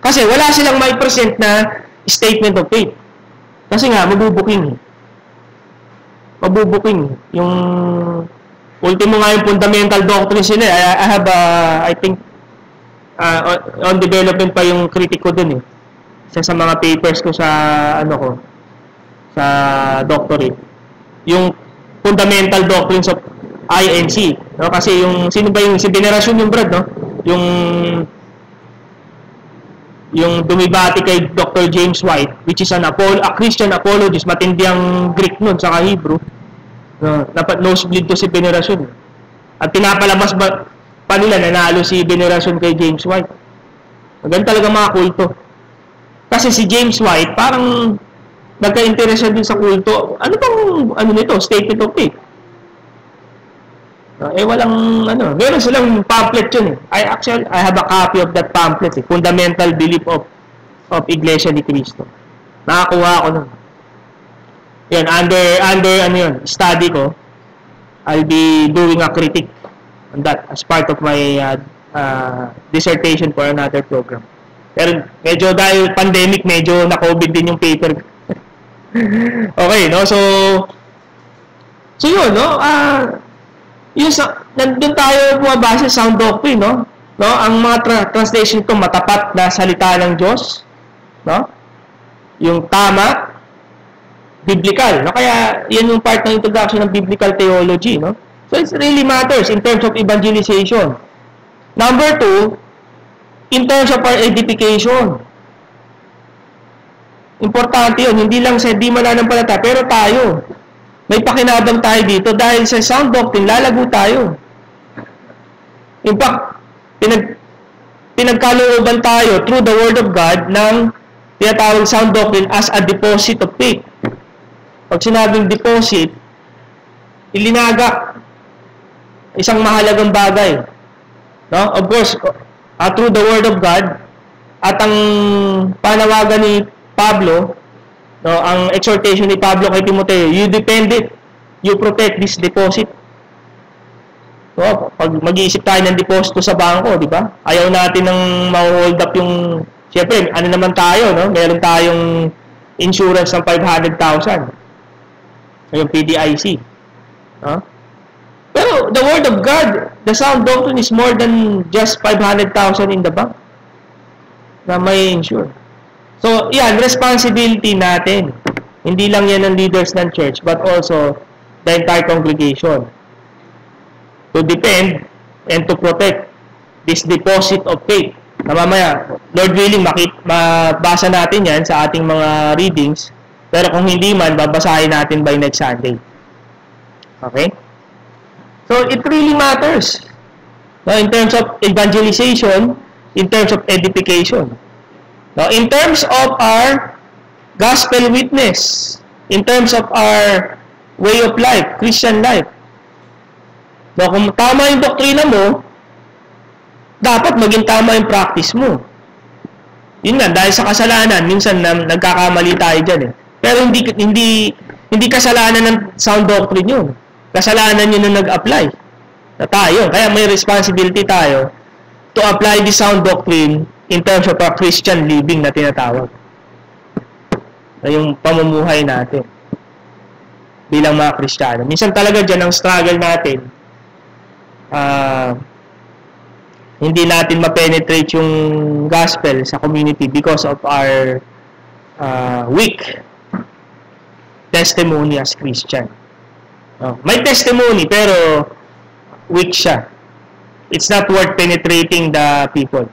Kasi wala silang may present na statement of faith. Kasi nga, mabubuking. Yung ultimo nga yung fundamental doctrine sila. I have, I think, on development pa yung critic ko dun Isa sa mga papers ko sa, sa doctorate. Yung fundamental doctrines of INC. No? Kasi sino ba si Venerasyon yung Brad, no? Yung dumibati kay Dr. James White, which is a Christian apologist, matindi ang Greek nun, saka Hebrew. Dapat nosebleed to si Venerasyon. At pinapalabas pa nila, nanalo si Venerasyon kay James White. Maganda talaga mga kulto. Kasi si James White, parang nagka-interesan din sa kulto. Ano bang, nito? Statement of faith. Walang, meron silang pamphlet yun I have a copy of that pamphlet Fundamental Belief of Iglesia ni Cristo. Nakakuha ko nun. Yun, under study ko, I'll be doing a critic on that as part of my dissertation for another program. Pero medyo dahil pandemic, medyo na-COVID din yung paper. Okay, no? So yun, no? Nandun tayo bumabase sa sound doctrine, no? Ang mga translation ko, matapat na salita ng Diyos, no? Yung tama, biblical, no? Kaya yan yung part ng introduction ng biblical theology, no? So it really matters in terms of evangelization. Number 2, in terms of our edification. Importante yun, hindi lang sa di mananampalataya, pero tayo. May pakinabang tayo dito dahil sa sound doctrine, lalago tayo. In fact, pinagkalooban tayo through the Word of God ng tinatawag sound doctrine as a deposit of faith. Pag sinabing deposit, ilinagak. Isang mahalagang bagay. No? Of course, through the Word of God, at ang panawagan ni Pablo, no, ang exhortation ni Pablo kay Timoteo, you defend it, you protect this deposit. So, pag mag-iisip tayo ng deposito sa bangko, di ba? Ayaw natin nang ma-hold up yung, siyempre, naman tayo, no? Meron tayong insurance ng 500,000. Yung PDIC. No? Pero the Word of God, the sound doctrine is more than just 500,000 in the bank na may insure. So, yan, responsibility natin. Hindi lang yan ng leaders ng church, but also the entire congregation. To defend and to protect this deposit of faith. Na mamaya, Lord willing, mabasa natin yan sa ating mga readings. Pero kung hindi man, babasahin natin by next Sunday. Okay? So, it really matters. No, in terms of evangelization, in terms of edification. Now, in terms of our gospel witness, in terms of our way of life, Christian life. Now, kung tama yung doktrina mo, dapat maging tama yung practice mo. Yun nga, dahil sa kasalanan, minsan nagkakamali tayo dyan Pero Hindi kasalanan ng sound doctrine yun. Kasalanan yun nung nag-apply. Na tayo. Kaya may responsibility tayo to apply the sound doctrine in terms of our Christian living na tinatawag. Na yung pamumuhay natin bilang mga Kristiyano. Minsan talaga dyan ang struggle natin. Hindi natin ma-penetrate yung gospel sa community because of our weak testimony as Christian. May testimony pero weak siya. It's not worth penetrating the people.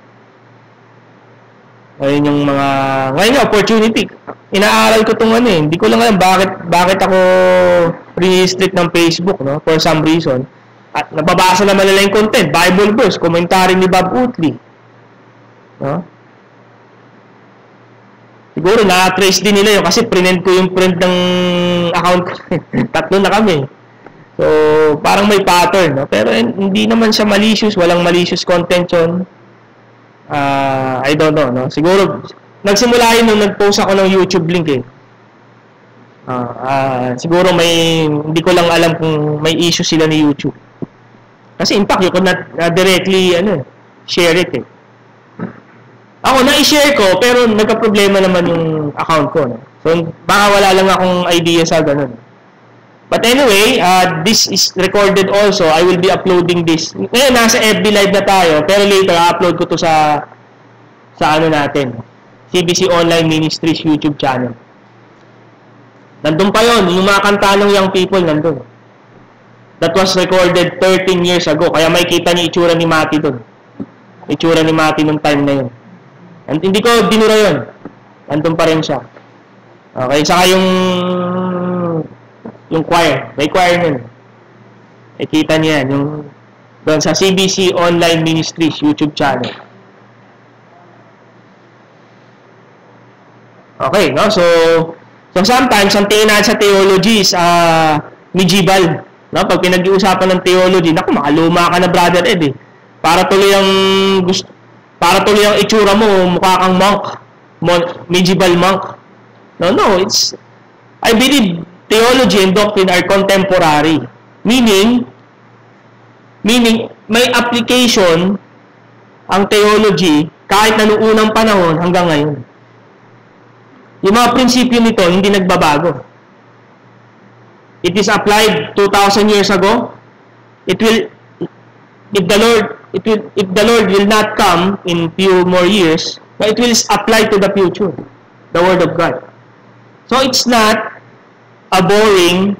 Ayun yung mga ngayon opportunity. Inaaral ko tong hindi ko lang alam bakit ako restrict ng Facebook, no? For some reason. At nababasa naman nila yung content, Bible verse, commentary ni Bob Utley. No? Siguro na-trace din nila yun kasi print ko yung print ng account ko. Tatlo na kami. So, parang may pattern, no? Pero hindi naman siya malicious, walang malicious content yun. I don't know, no? Siguro, nagsimula yun nung nag-post ako ng YouTube link eh. Siguro hindi ko lang alam kung may issue sila ni YouTube. Kasi in fact, you could not directly share it eh. Ako, na-share ko, pero nagka-problema naman yung account ko. No? So, baka wala lang akong idea sa ganun. But anyway, this is recorded also. I will be uploading this. Ngayon, nasa FB Live na tayo, pero later, upload ko to sa natin. CBC Online Ministries YouTube channel. Nandun pa yon, yung mga kanta ng young people, nandun. That was recorded 13 years ago. Kaya may kita niyo itsura ni Mati doon. Itsura ni Mati nung time na yun. And hindi ko dinura yun. Nandun pa rin siya. Okay, saka yung choir. May choir nun. Kita niya yan. Yung doon sa CBC Online Ministries YouTube channel. Okay, no? So sometimes, ang tingin natin sa theology is medieval. No? Pag pinag-iusapan ng theology, naku, makaluma ka na, Brother Ed eh. Para tuloy ang itsura mo, mukha kang monk. Medieval monk. No, I believe theology and doctrine are contemporary. Meaning, may application ang theology kahit na noong unang panahon hanggang ngayon. Yung mga prinsipyo nito, hindi nagbabago. It is applied 2,000 years ago. If the Lord will not come in few more years, but it will apply to the future, the Word of God. So it's not a boring,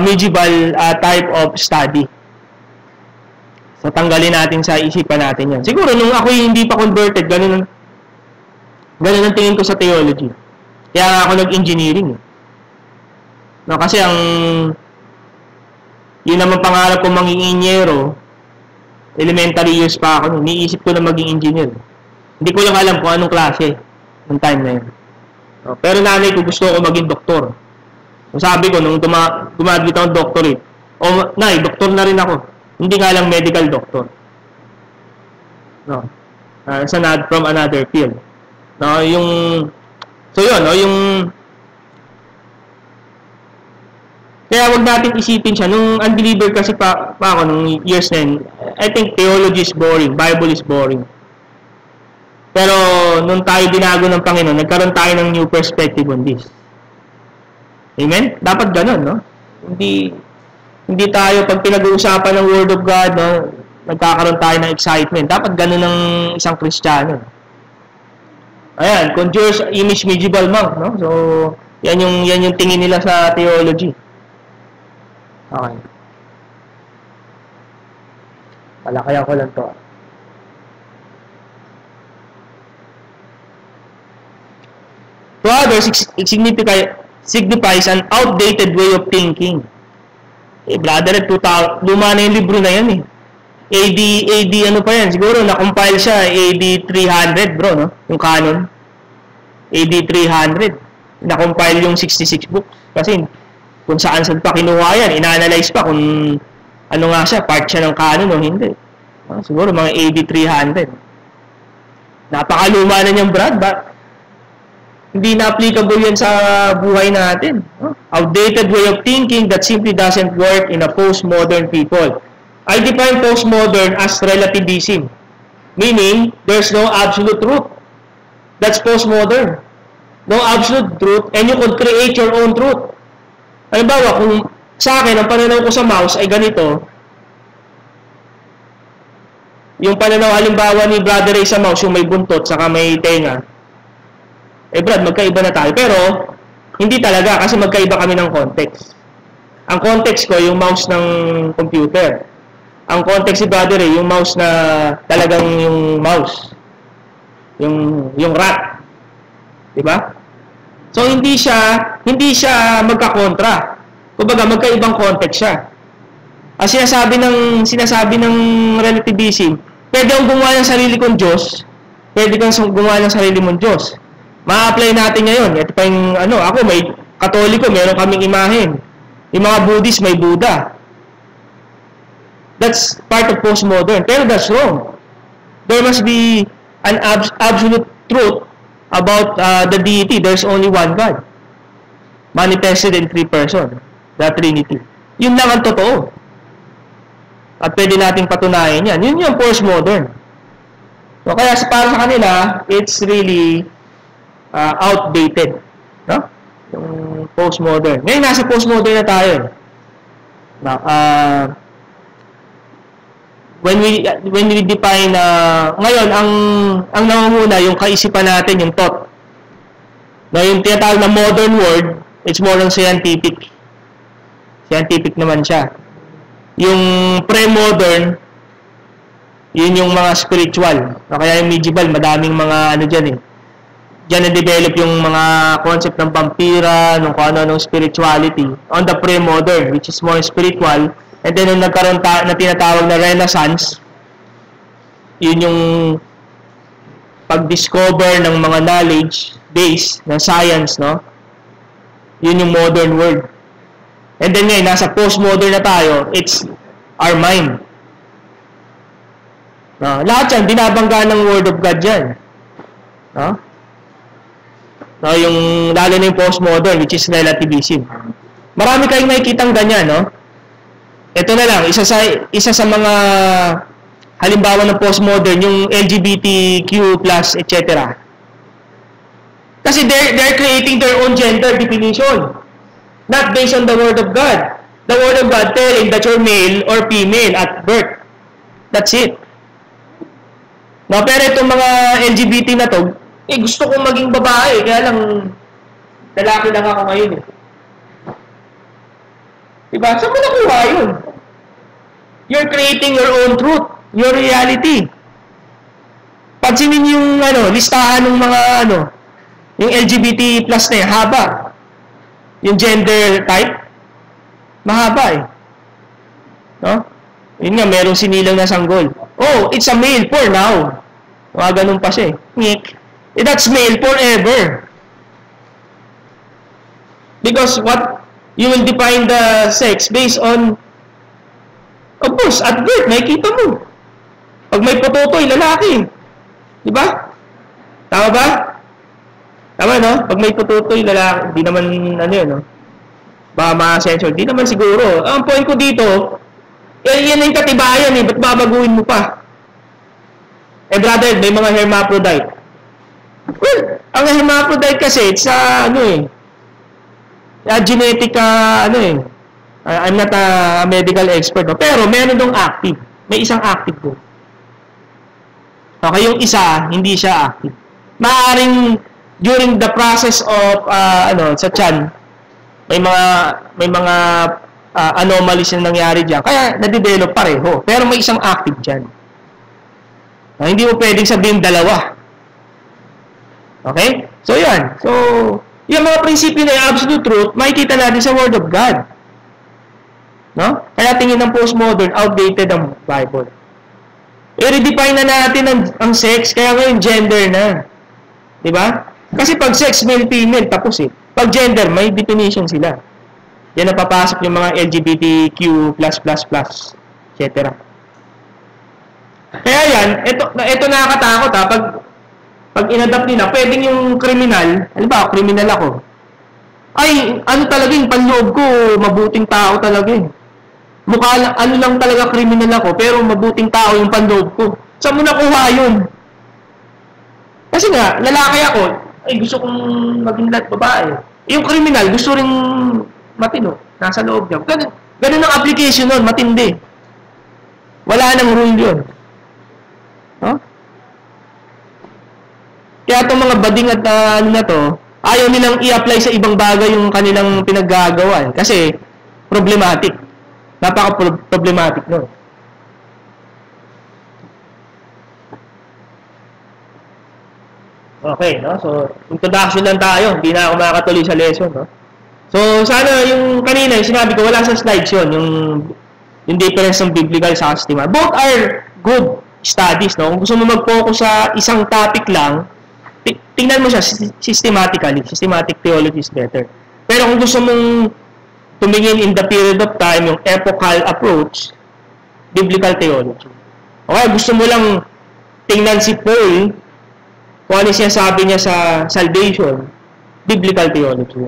medieval type of study. So tanggalin natin sa isipan natin yan. Siguro nung ako hindi pa converted, ganun ang tingin ko sa theology. Kaya nga ako nag-engineering. No, kasi yun naman pangarap ko maging ingenyero, elementary years pa ako, niisip ko na maging engineer. Hindi ko lang alam kung anong klase ng time na yun. No, pero nanay ko gusto ko maging doktor. So, sabi ko, nung dumadbit ako doctorate, nay, doktor na rin ako. Hindi nga lang medical doctor. No, from another field. No, kaya wag natin isipin siya. Nung unbeliever kasi pa ako nung years na yun, I think theology is boring, Bible is boring. Pero nung tayo binago ng Panginoon, nagkaroon tayo ng new perspective on this. Amen? Dapat ganun, no? Hindi tayo, pag pinag-uusapan ng Word of God, no, nagkakaroon tayo ng excitement. Dapat ganun ng isang Kristiyano. Ayan, conjures image medieval monk, no? So, yan yung tingin nila sa theology. Okay. Palakayan ko lang to. To others, it signifies an outdated way of thinking. Brother, luma na yung libro na yan eh. AD ano pa yan? Siguro na-compile siya AD 300, bro, no? Yung canon. AD 300. Na-compile yung 66 books. Kasi kung saan pa kinuha yan, ina-analyze pa kung ano nga siya, part siya ng canon o hindi. Siguro mga AD 300. Napakaluma na niyang Brad, ba? Hindi na applicable yan sa buhay natin. Outdated way of thinking that simply doesn't work in a postmodern people. I define postmodern as relativism. Meaning, there's no absolute truth. That's postmodern. No absolute truth, and you could create your own truth. Halimbawa, kung sa akin, ang pananaw ko sa mouse ay ganito, yung pananaw halimbawa ni Brother Ray sa mouse, yung may buntot, saka may tenga, Brad, magkaiba na tayo. Pero, hindi talaga, kasi magkaiba kami ng context. Ang context ko, yung mouse ng computer. Ang context si Brother Ray, yung mouse na talagang yung mouse. Yung rat. Diba? So, hindi siya magkakontra. Kumbaga, magkaibang context siya. Ang sinasabi ng relativism, pwede akong gumawa ng sarili kong Diyos, pwede kang gumawa ng sarili mong Diyos. Ma-apply natin ngayon. Ito pa yung, ako may Katoliko, meron kaming imahen. Yung mga Buddhist, may Buddha. That's part of postmodern. Pero that's wrong. There must be an absolute truth about the deity. There's only one God. Manifested in three persons. The Trinity. Yun lang ang totoo. At pwede nating patunayan yan. Yun yung postmodern. So, kaya para sa kanila, it's really outdated. No? Yung postmodern. Ngayon, nasa postmodern na tayo. Now, when we define ngayon ang nangunguna yung kaisipan natin, yung thought. No, yung tinatawag na modern world, it's more than scientific. Scientific naman siya. Yung pre-modern, yun yung mga spiritual. Kaya yung medieval, madaming mga diyan eh. Diyan na-develop yung mga concept ng vampira, nung kung ano-anong spirituality. On the pre-modern, which is more spiritual. And then, nung nagkaroon na tinatawag na Renaissance, yun yung pag-discover ng mga knowledge base ng science, no? Yun yung modern world. And then ngayon, nasa postmodern na tayo, it's our mind. No? Lahat yan, binabangga ng Word of God yan. No? No, yung, lalo na yung postmodern, which is relativism. Marami kayong makikitang ganyan, no? Ito na lang, isa sa mga halimbawa ng postmodern, yung LGBTQ+, etc. Kasi they're creating their own gender definition. Not based on the Word of God. The Word of God telling that you're male or female at birth. That's it. No, pero itong mga LGBT na to, gusto kong maging babae, kaya lang lalaki lang ako ngayon eh. Diba? Saan mo nakuha yun? You're creating your own truth, your reality. Pansinin yung listahan ng mga yung LGBT+ na yung haba. Yung gender type, mahaba eh. No? Yun nga, merong sinilang na sanggol. Oh, it's a male for now. Mga ganun pa siya eh. That's male forever. Because what you will define the sex based on, of course, at birth, nakikita mo. Pag may pototoy, lalaki. Diba? Tama ba? Tama, no? Pag may pututoy, lalaki, di naman, no? Baka ma-censor. Di naman siguro. Ang point ko dito, yan yung katibayan, ba't babaguhin mo pa? Brother, may mga hermaphrodite. Well, ang hermaphrodite kasi, it's genetic, I'm not a medical expert, no? Pero meron dong active. May isang active po. Okay, yung isa, hindi siya active. Maaaring during the process of sa tiyan, may mga anomalies na nangyari diyan. Kaya na-develop pareho, pero may isang active diyan. Hindi mo pwedeng sabihin dalawa. Okay? So yan. So, yung mga prinsipyo na yung absolute truth, makikita natin sa Word of God. No? Kaya tingin ng postmodern, outdated ang Bible. I-redefine na natin ang sex, kaya ngayon gender na. Diba? Kasi pag sex, male, female, tapos eh. Pag gender, may definition sila. Yan na papasok yung mga LGBTQ++, etc. Kaya yan, ito nakakatakot ha. pag inadapt nila, pwedeng yung criminal, ano ba, criminal ako, ay, ano talaga yung panloob ko, mabuting tao talaga eh. Mukha lang, ano lang talaga criminal ako, pero mabuting tao yung panloob ko. Saan mo nakuha yun? Kasi nga, lalaki ako, ay gusto kong maging babae. Yung criminal, gusto rin matino, nasa loob niya. Ganun ang application nun, matindi. Wala nang rule yun. Huh? Kaya itong mga bading at ano na to, ayaw nilang i-apply sa ibang bagay yung kanilang pinaggagawa. Kasi, problematic. Napaka-problematic no. Okay, no? So, introduction lang tayo. Hindi na ako makakatuloy sa lesson, no? So, sana yung kanina, yung sinabi ko, wala sa slides yun, yung difference ng biblical sa systematic. Both are good studies, no? Kung gusto mo mag-focus sa isang topic lang, tingnan mo siya systematically. Systematic theology is better. Pero kung gusto mong tumingin in the period of time, yung epochal approach, biblical theology. Okay, gusto mo lang tingnan si Paul, kung ano siya sabi niya sa salvation, biblical theology.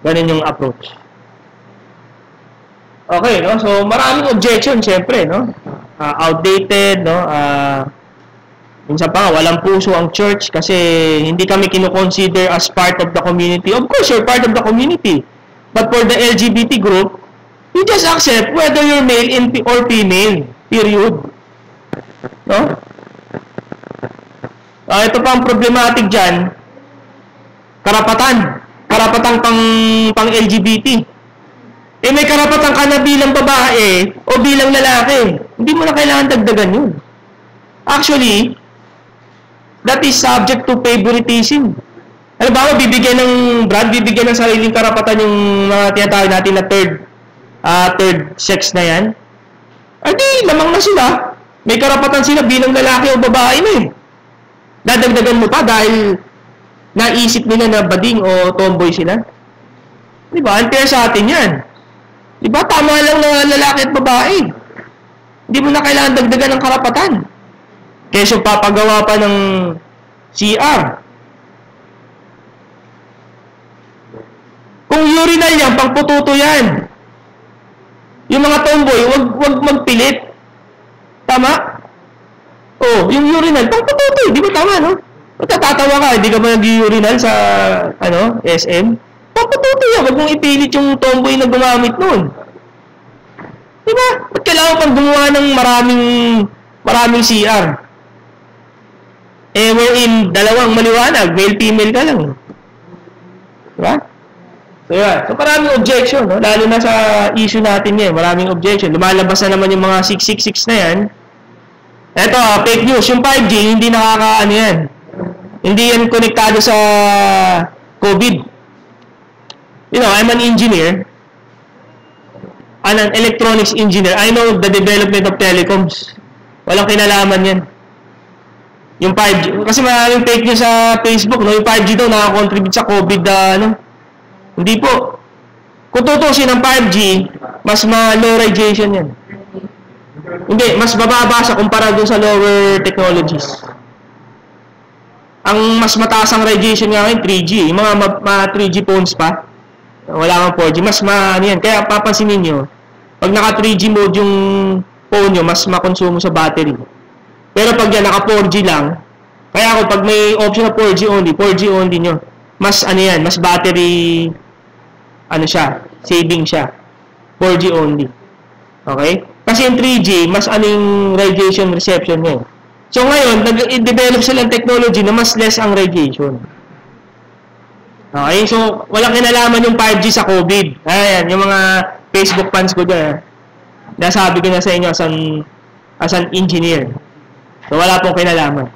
Ganun yung approach. Okay, no? So, maraming objection, syempre, no? Outdated, no? Minsan pa nga, walang puso ang church kasi hindi kami kino-consider as part of the community. Of course, you're part of the community. But for the LGBT group, you just accept whether you're male or female. Period. No? Ito pa ang problematic dyan. Karapatan. Karapatan pang LGBT. Eh may karapatan ka na bilang babae o bilang lalaki. Hindi mo na kailangan dagdagan yun. Actually, that is subject to favoritism. Ano ba, bibigyan ng sariling karapatan yung mga tinatawag natin na third sex na yan? Ay di, lamang na sila. May karapatan sila bilang lalaki o babae na eh. Dadagdagan mo pa dahil naisip nila na bading o tomboy sila. Di ba? Unfair sa atin yan. Di ba? Tama lang na lalaki at babae. Hindi mo na kailangan dagdagan ng karapatan. Kesyo papagawa pa ng CR. Kung urinal yan, pangpututo yan. Yung mga tomboy, wag magpilit. Tama? Oh, yung urinal, pangpututo. Di ba tama, no? Matatawa ka, hindi ka ba nag-urinal sa, SM? Pangpututo yan. Wag mong ipilit yung tomboy na gumamit nun. Di ba? Ba't kailangan pang gumawa ng maraming CR? Eh, wherein dalawang maliwanag, male-female ka lang. Diba? So, yan. So, maraming objection, no? Lalo na sa issue natin yan. Maraming objection. Lumalabas na naman yung mga 666 na yan. Eto, fake news. Yung 5G, hindi nakaka-ano yan. Hindi yan konektado sa COVID. You know, I'm an engineer. I'm an electronics engineer. I know the development of telecoms. Walang kinalaman yan. Yung 5G. Kasi maraming fake news sa Facebook, no? Yung 5G daw nakakontribute sa COVID, Hindi po. Kung tutusin ng 5G, mas low radiation yan. Hindi, mas bababa sa kumpara doon sa lower technologies. Ang mas mataas ang radiation nga ngayon, 3G. Yung mga 3G phones pa, wala kang 4G. Mas yan. Kaya papansinin nyo, pag naka 3G mode yung phone nyo, mas makonsumo sa battery. Pero pag yan, naka 4G lang, kaya ako pag may option na 4G only nyo, mas yan, mas battery, siya, saving siya. 4G only. Okay? Kasi yung 3G, mas yung radiation reception niya. So ngayon, nag-develop silang technology na mas less ang radiation. Okay? So, walang kinalaman yung 5G sa COVID. Ayan, yung mga Facebook fans ko dyan. Nasabi ko na sa inyo as an engineer. So, wala pong kinalaman.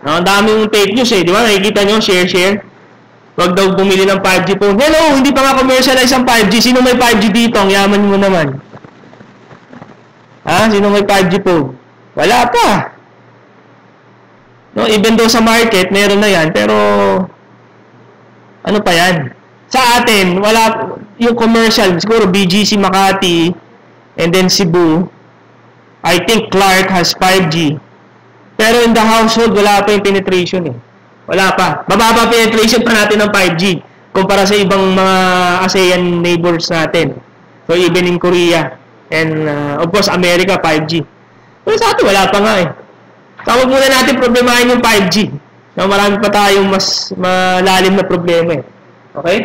No, ang daming fake news di ba? Nakikita nyo, share. Huwag daw bumili ng 5G phone. Hello, hindi pa nga commercialize ang 5G. Sino may 5G dito? Ang yaman mo naman. Sino may 5G phone? Wala pa. No, even though sa market, meron na yan. Pero, ano pa yan? Sa atin, wala, yung commercial, siguro BGC Makati, and then Cebu, I think Clark has 5G. Pero in the household, wala pa yung penetration eh. Wala pa. Mababa penetration pa natin ng 5G kumpara sa ibang mga ASEAN neighbors natin. So even in Korea and of course America 5G. Pero sa atin wala pa nga eh. So huwag muna natin problemahin yung 5G. No, marami pa tayong mas malalim na problema eh. Okay?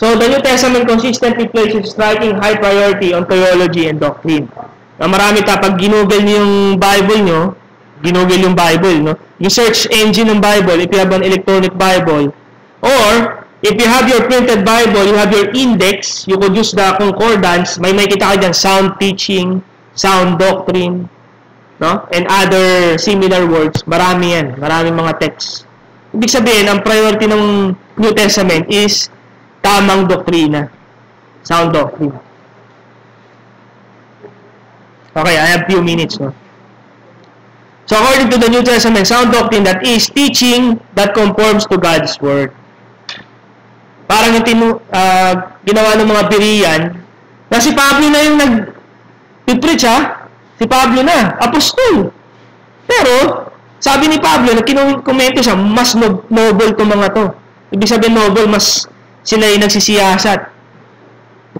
So the New Testament consistently places striking high priority on theology and doctrine. Na marami pag ginugol niyo yung Bible nyo, ginugol yung Bible, no? Yung search engine ng Bible, if you have an electronic Bible, or if you have your printed Bible, you have your index, you could use the concordance, may makita ka dyan, sound teaching, sound doctrine, no? And other similar words, marami yan, maraming mga texts. Ibig sabihin, ang priority ng New Testament is tamang doktrina, sound doctrine. Okay, I have few minutes, no? So according to the New Testament, sound doctrine that is teaching that conforms to God's Word. Parang yung ginawa ng mga Berean, na si Pablo na yung nag-preach ha? Si Pablo na, apostol. Pero, sabi ni Pablo, na kinukomento siya, mas noble itong mga to. Ibig sabihin noble, mas sila yung nagsisiyasat.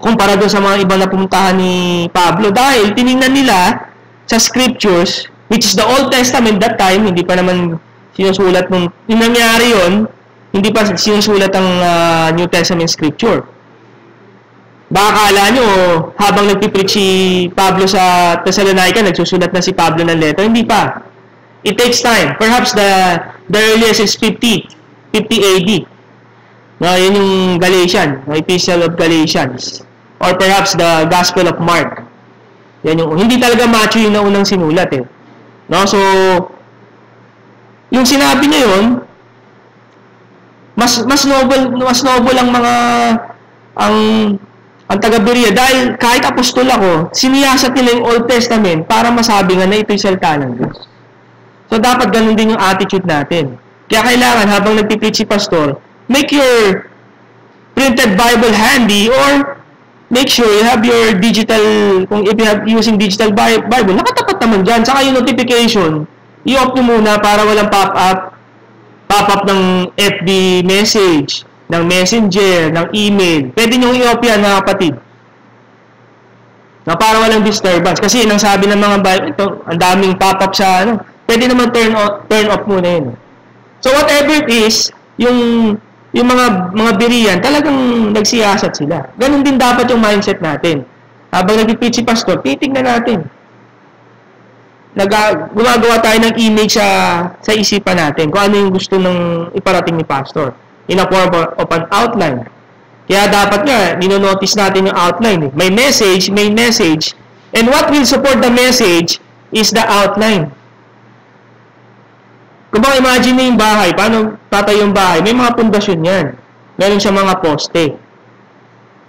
Kumpara doon sa mga ibang napuntahan ni Pablo. Dahil tiningnan nila sa scriptures, which is the Old Testament that time, hindi pa naman sinusulat nung yung nangyari yun, hindi pa sinusulat ang New Testament scripture. Baka akala nyo, habang nagpipreach si Pablo sa Thessalonica, nagsusulat na si Pablo ng letter. Hindi pa. It takes time. Perhaps the earliest is 50 AD. No, yun yung Galatian, the Epistle of Galatians. Or perhaps the Gospel of Mark. Yan yung, hindi talaga macho yung naunang sinulat eh. No, so yung sinabi niya yun, mas noble ang mga ang taga-Berea dahil kahit apostol ako, siniyasat nila yung Old Testament para masabi nga na ito'y salita ng Diyos. So dapat ganun din yung attitude natin. Kaya kailangan habang nagpipreach si pastor, make your printed Bible handy or make sure you have your digital, kung if you have using digital Bible, nakatapat naman dyan. Saka yung notification, i-off nyo muna para walang pop-up ng FB message, ng messenger, ng email. Pwede nyo i-off yan, mga kapatid. Na para walang disturbance. Kasi yun ang sabi ng mga Bible, ito, ang daming pop-up sa ano. Pwede naman turn off muna yun. So whatever it is, yung mga Berean, talagang nagsiyasat sila. Ganun din dapat yung mindset natin. Habang nag-preach si pastor, titignan natin. Gumagawa tayo ng image sa isipan natin kung ano yung gusto ng iparating ni pastor in a form of an outline. Kaya dapat nga, ninonotice natin yung outline. May message, and what will support the message is the outline. Kung baka imagine yung bahay, paano tatayo yung bahay? May mga pundasyon yan. Meron siya mga poste.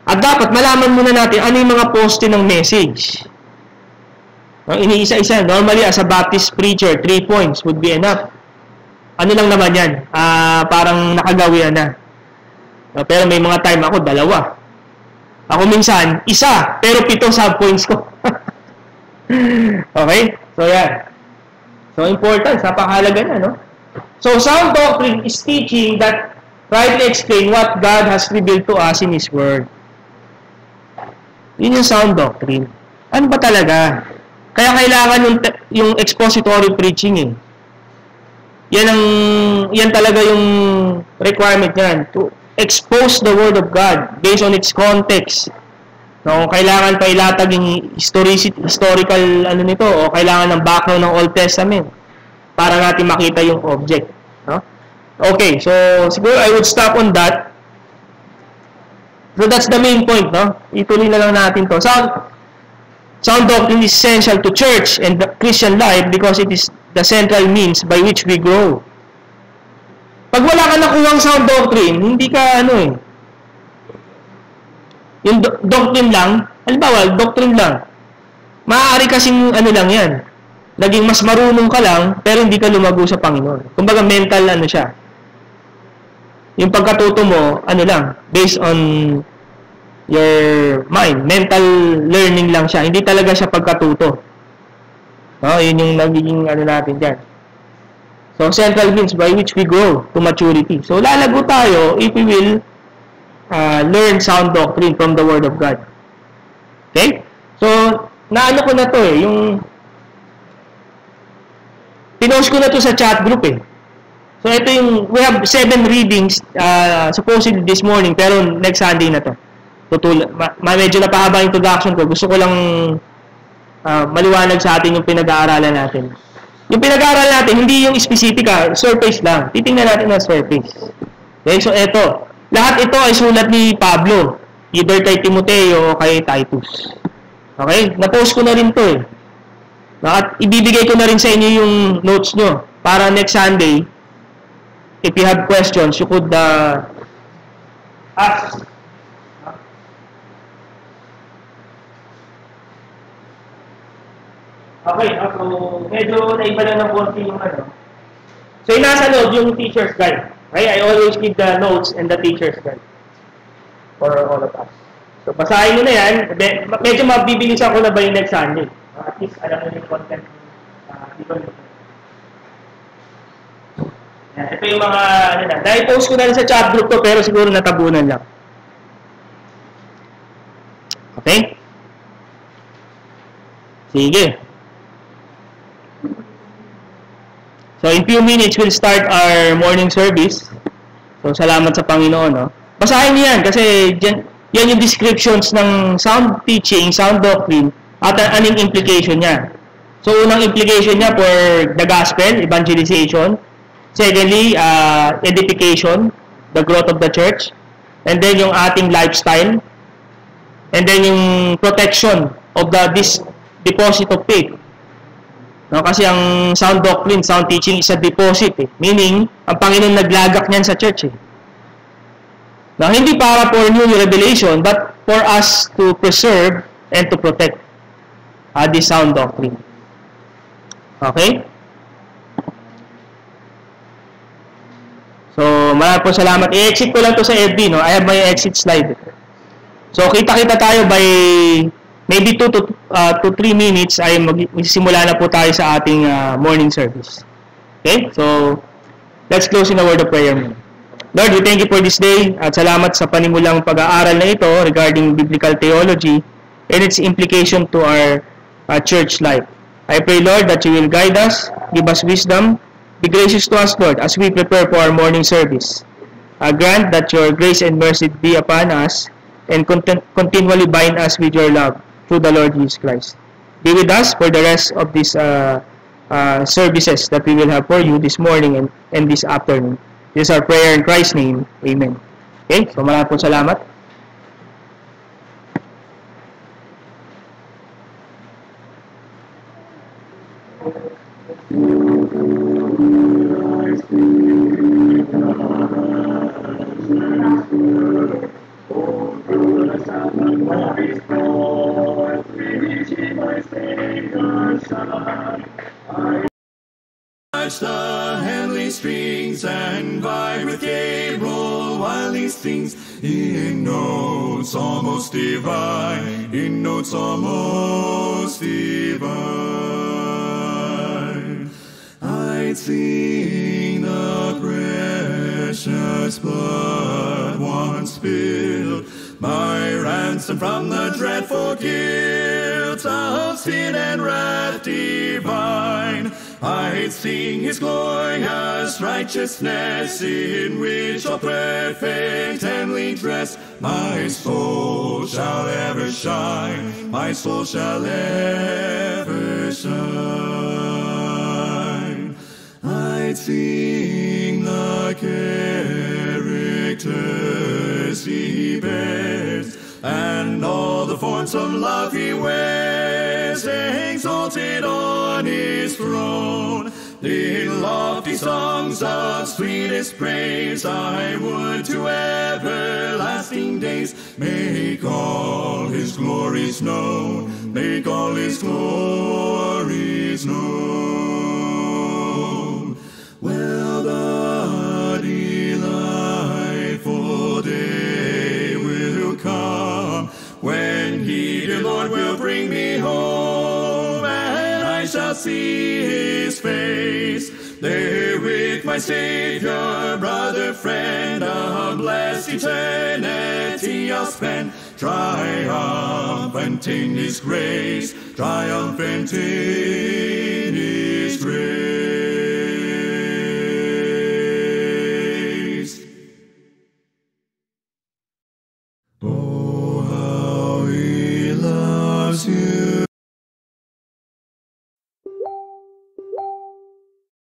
At dapat malaman muna natin ano yung mga poste ng message. Iniisa-isa. Normally, as a Baptist preacher, 3 points would be enough. Ano lang naman yan? Parang nakagawian na. Pero may mga time ako, 2. Ako minsan, 1, pero 7 sub-points ko. Okay? So, yan. So, important. Napakahalaga na, no? So, sound doctrine is teaching that rightly explain what God has revealed to us in His Word. Yun yung sound doctrine. Ano ba talaga? Kaya kailangan yung expository preaching, eh. Yan talaga yung requirement niyan. To expose the Word of God based on its context. No, kailangan pa ilatag yung historical ano nito o kailangan ng background ng Old Testament para natin makita yung object, no? Okay, so siguro I would stop on that. So that's the main point, no? Ituloy na lang natin to. Sound doctrine is essential to church and the Christian life because it is the central means by which we grow. Pag wala ka nakuhang sound doctrine, hindi ka yung doctrine lang, halimbawa, doctrine lang. Maaari kasing lang yan. Naging mas marunong ka lang, pero hindi ka lumago sa Panginoon. Kumbaga mental siya. Yung pagkatuto mo, lang, based on your mind. Mental learning lang siya. Hindi talaga siya pagkatuto. No, yun yung nagiging ano natin dyan. So, central means by which we grow to maturity. So, lalago tayo if we will learn sound doctrine from the Word of God. Okay? So, naano ko na to yung pinost ko na to sa chat group So, ito yung, we have 7 readings supposedly this morning, pero next Sunday na to. Medyo napahaba introduction ko. Gusto ko lang maliwanag sa atin yung pinag-aaralan natin. Yung pinag-aaralan natin, hindi yung specific surface lang. Titingnan natin ang surface. Okay, so ito. Lahat ito ay sulat ni Pablo. Either kay Timoteo o kay Titus. Okay? Na-post ko na rin to At ibibigay ko na rin sa inyo yung notes nyo. Para next Sunday, if you have questions, you could ask. Okay, so medyo naiba lang ng konti yung ano. So, yung nasa loob yung teacher's guide. Okay, I always give the notes and the teacher's guide for all of us. So, basahin nyo na yan. Medyo mabibilisan ko na ba yung next Sunday? At least, alam nyo yung content. Ito yung mga, ano na. Na-post ko na rin sa chat group to, pero siguro natabunan lang. Okay? Sige. So, in few minutes, we'll start our morning service. So, salamat sa Panginoon, no? Basahin niyo yan kasi yan yung descriptions ng sound teaching, sound doctrine, at anong implication niya. So, unang implication niya for the gospel, evangelization. Secondly, edification, the growth of the church. And then, yung ating lifestyle. And then, yung protection of this deposit of faith. No, kasi ang sound doctrine, sound teaching is a deposit. Meaning, ang Panginoon naglagak niyan sa church. Now, hindi para for new revelation, but for us to preserve and to protect this sound doctrine. Okay? So, maraming po salamat. I-exit ko lang to sa FB, no? I have my exit slide. So, kita-kita tayo by maybe 2 to 3 minutes ay magsisimula na po tayo sa ating morning service. Okay? So, let's close in a word of prayer. Lord, we thank you for this day at salamat sa panimulang pag-aaral na ito regarding biblical theology and its implication to our church life. I pray, Lord, that you will guide us, give us wisdom, be gracious to us, Lord, as we prepare for our morning service. Grant that your grace and mercy be upon us and continually bind us with your love through the Lord Jesus Christ. Be with us for the rest of these services that we will have for you this morning and this afternoon. This is our prayer in Christ's name. Amen. Okay, so maraming po salamat. Touch the heavenly strings and vibe with Gabriel while he sings in notes almost divine, in notes almost divine. I'd sing the precious blood once spilled, my ransom from the dreadful guilt of sin and wrath divine. I'd sing his glorious righteousness, in which all perfect heavenly dress my soul shall ever shine, my soul shall ever shine. I'd sing the characters he bears, and all the forms of love he wears, exalted on his throne. In lofty songs of sweetest praise, I would to everlasting days make all his glories known, make all his glories known. Well, the delightful day will come when he, dear Lord, will bring me home, and I shall see his face. There with my Savior, brother, friend, a blessed eternity I'll spend, triumphant in his grace, triumphant in his grace.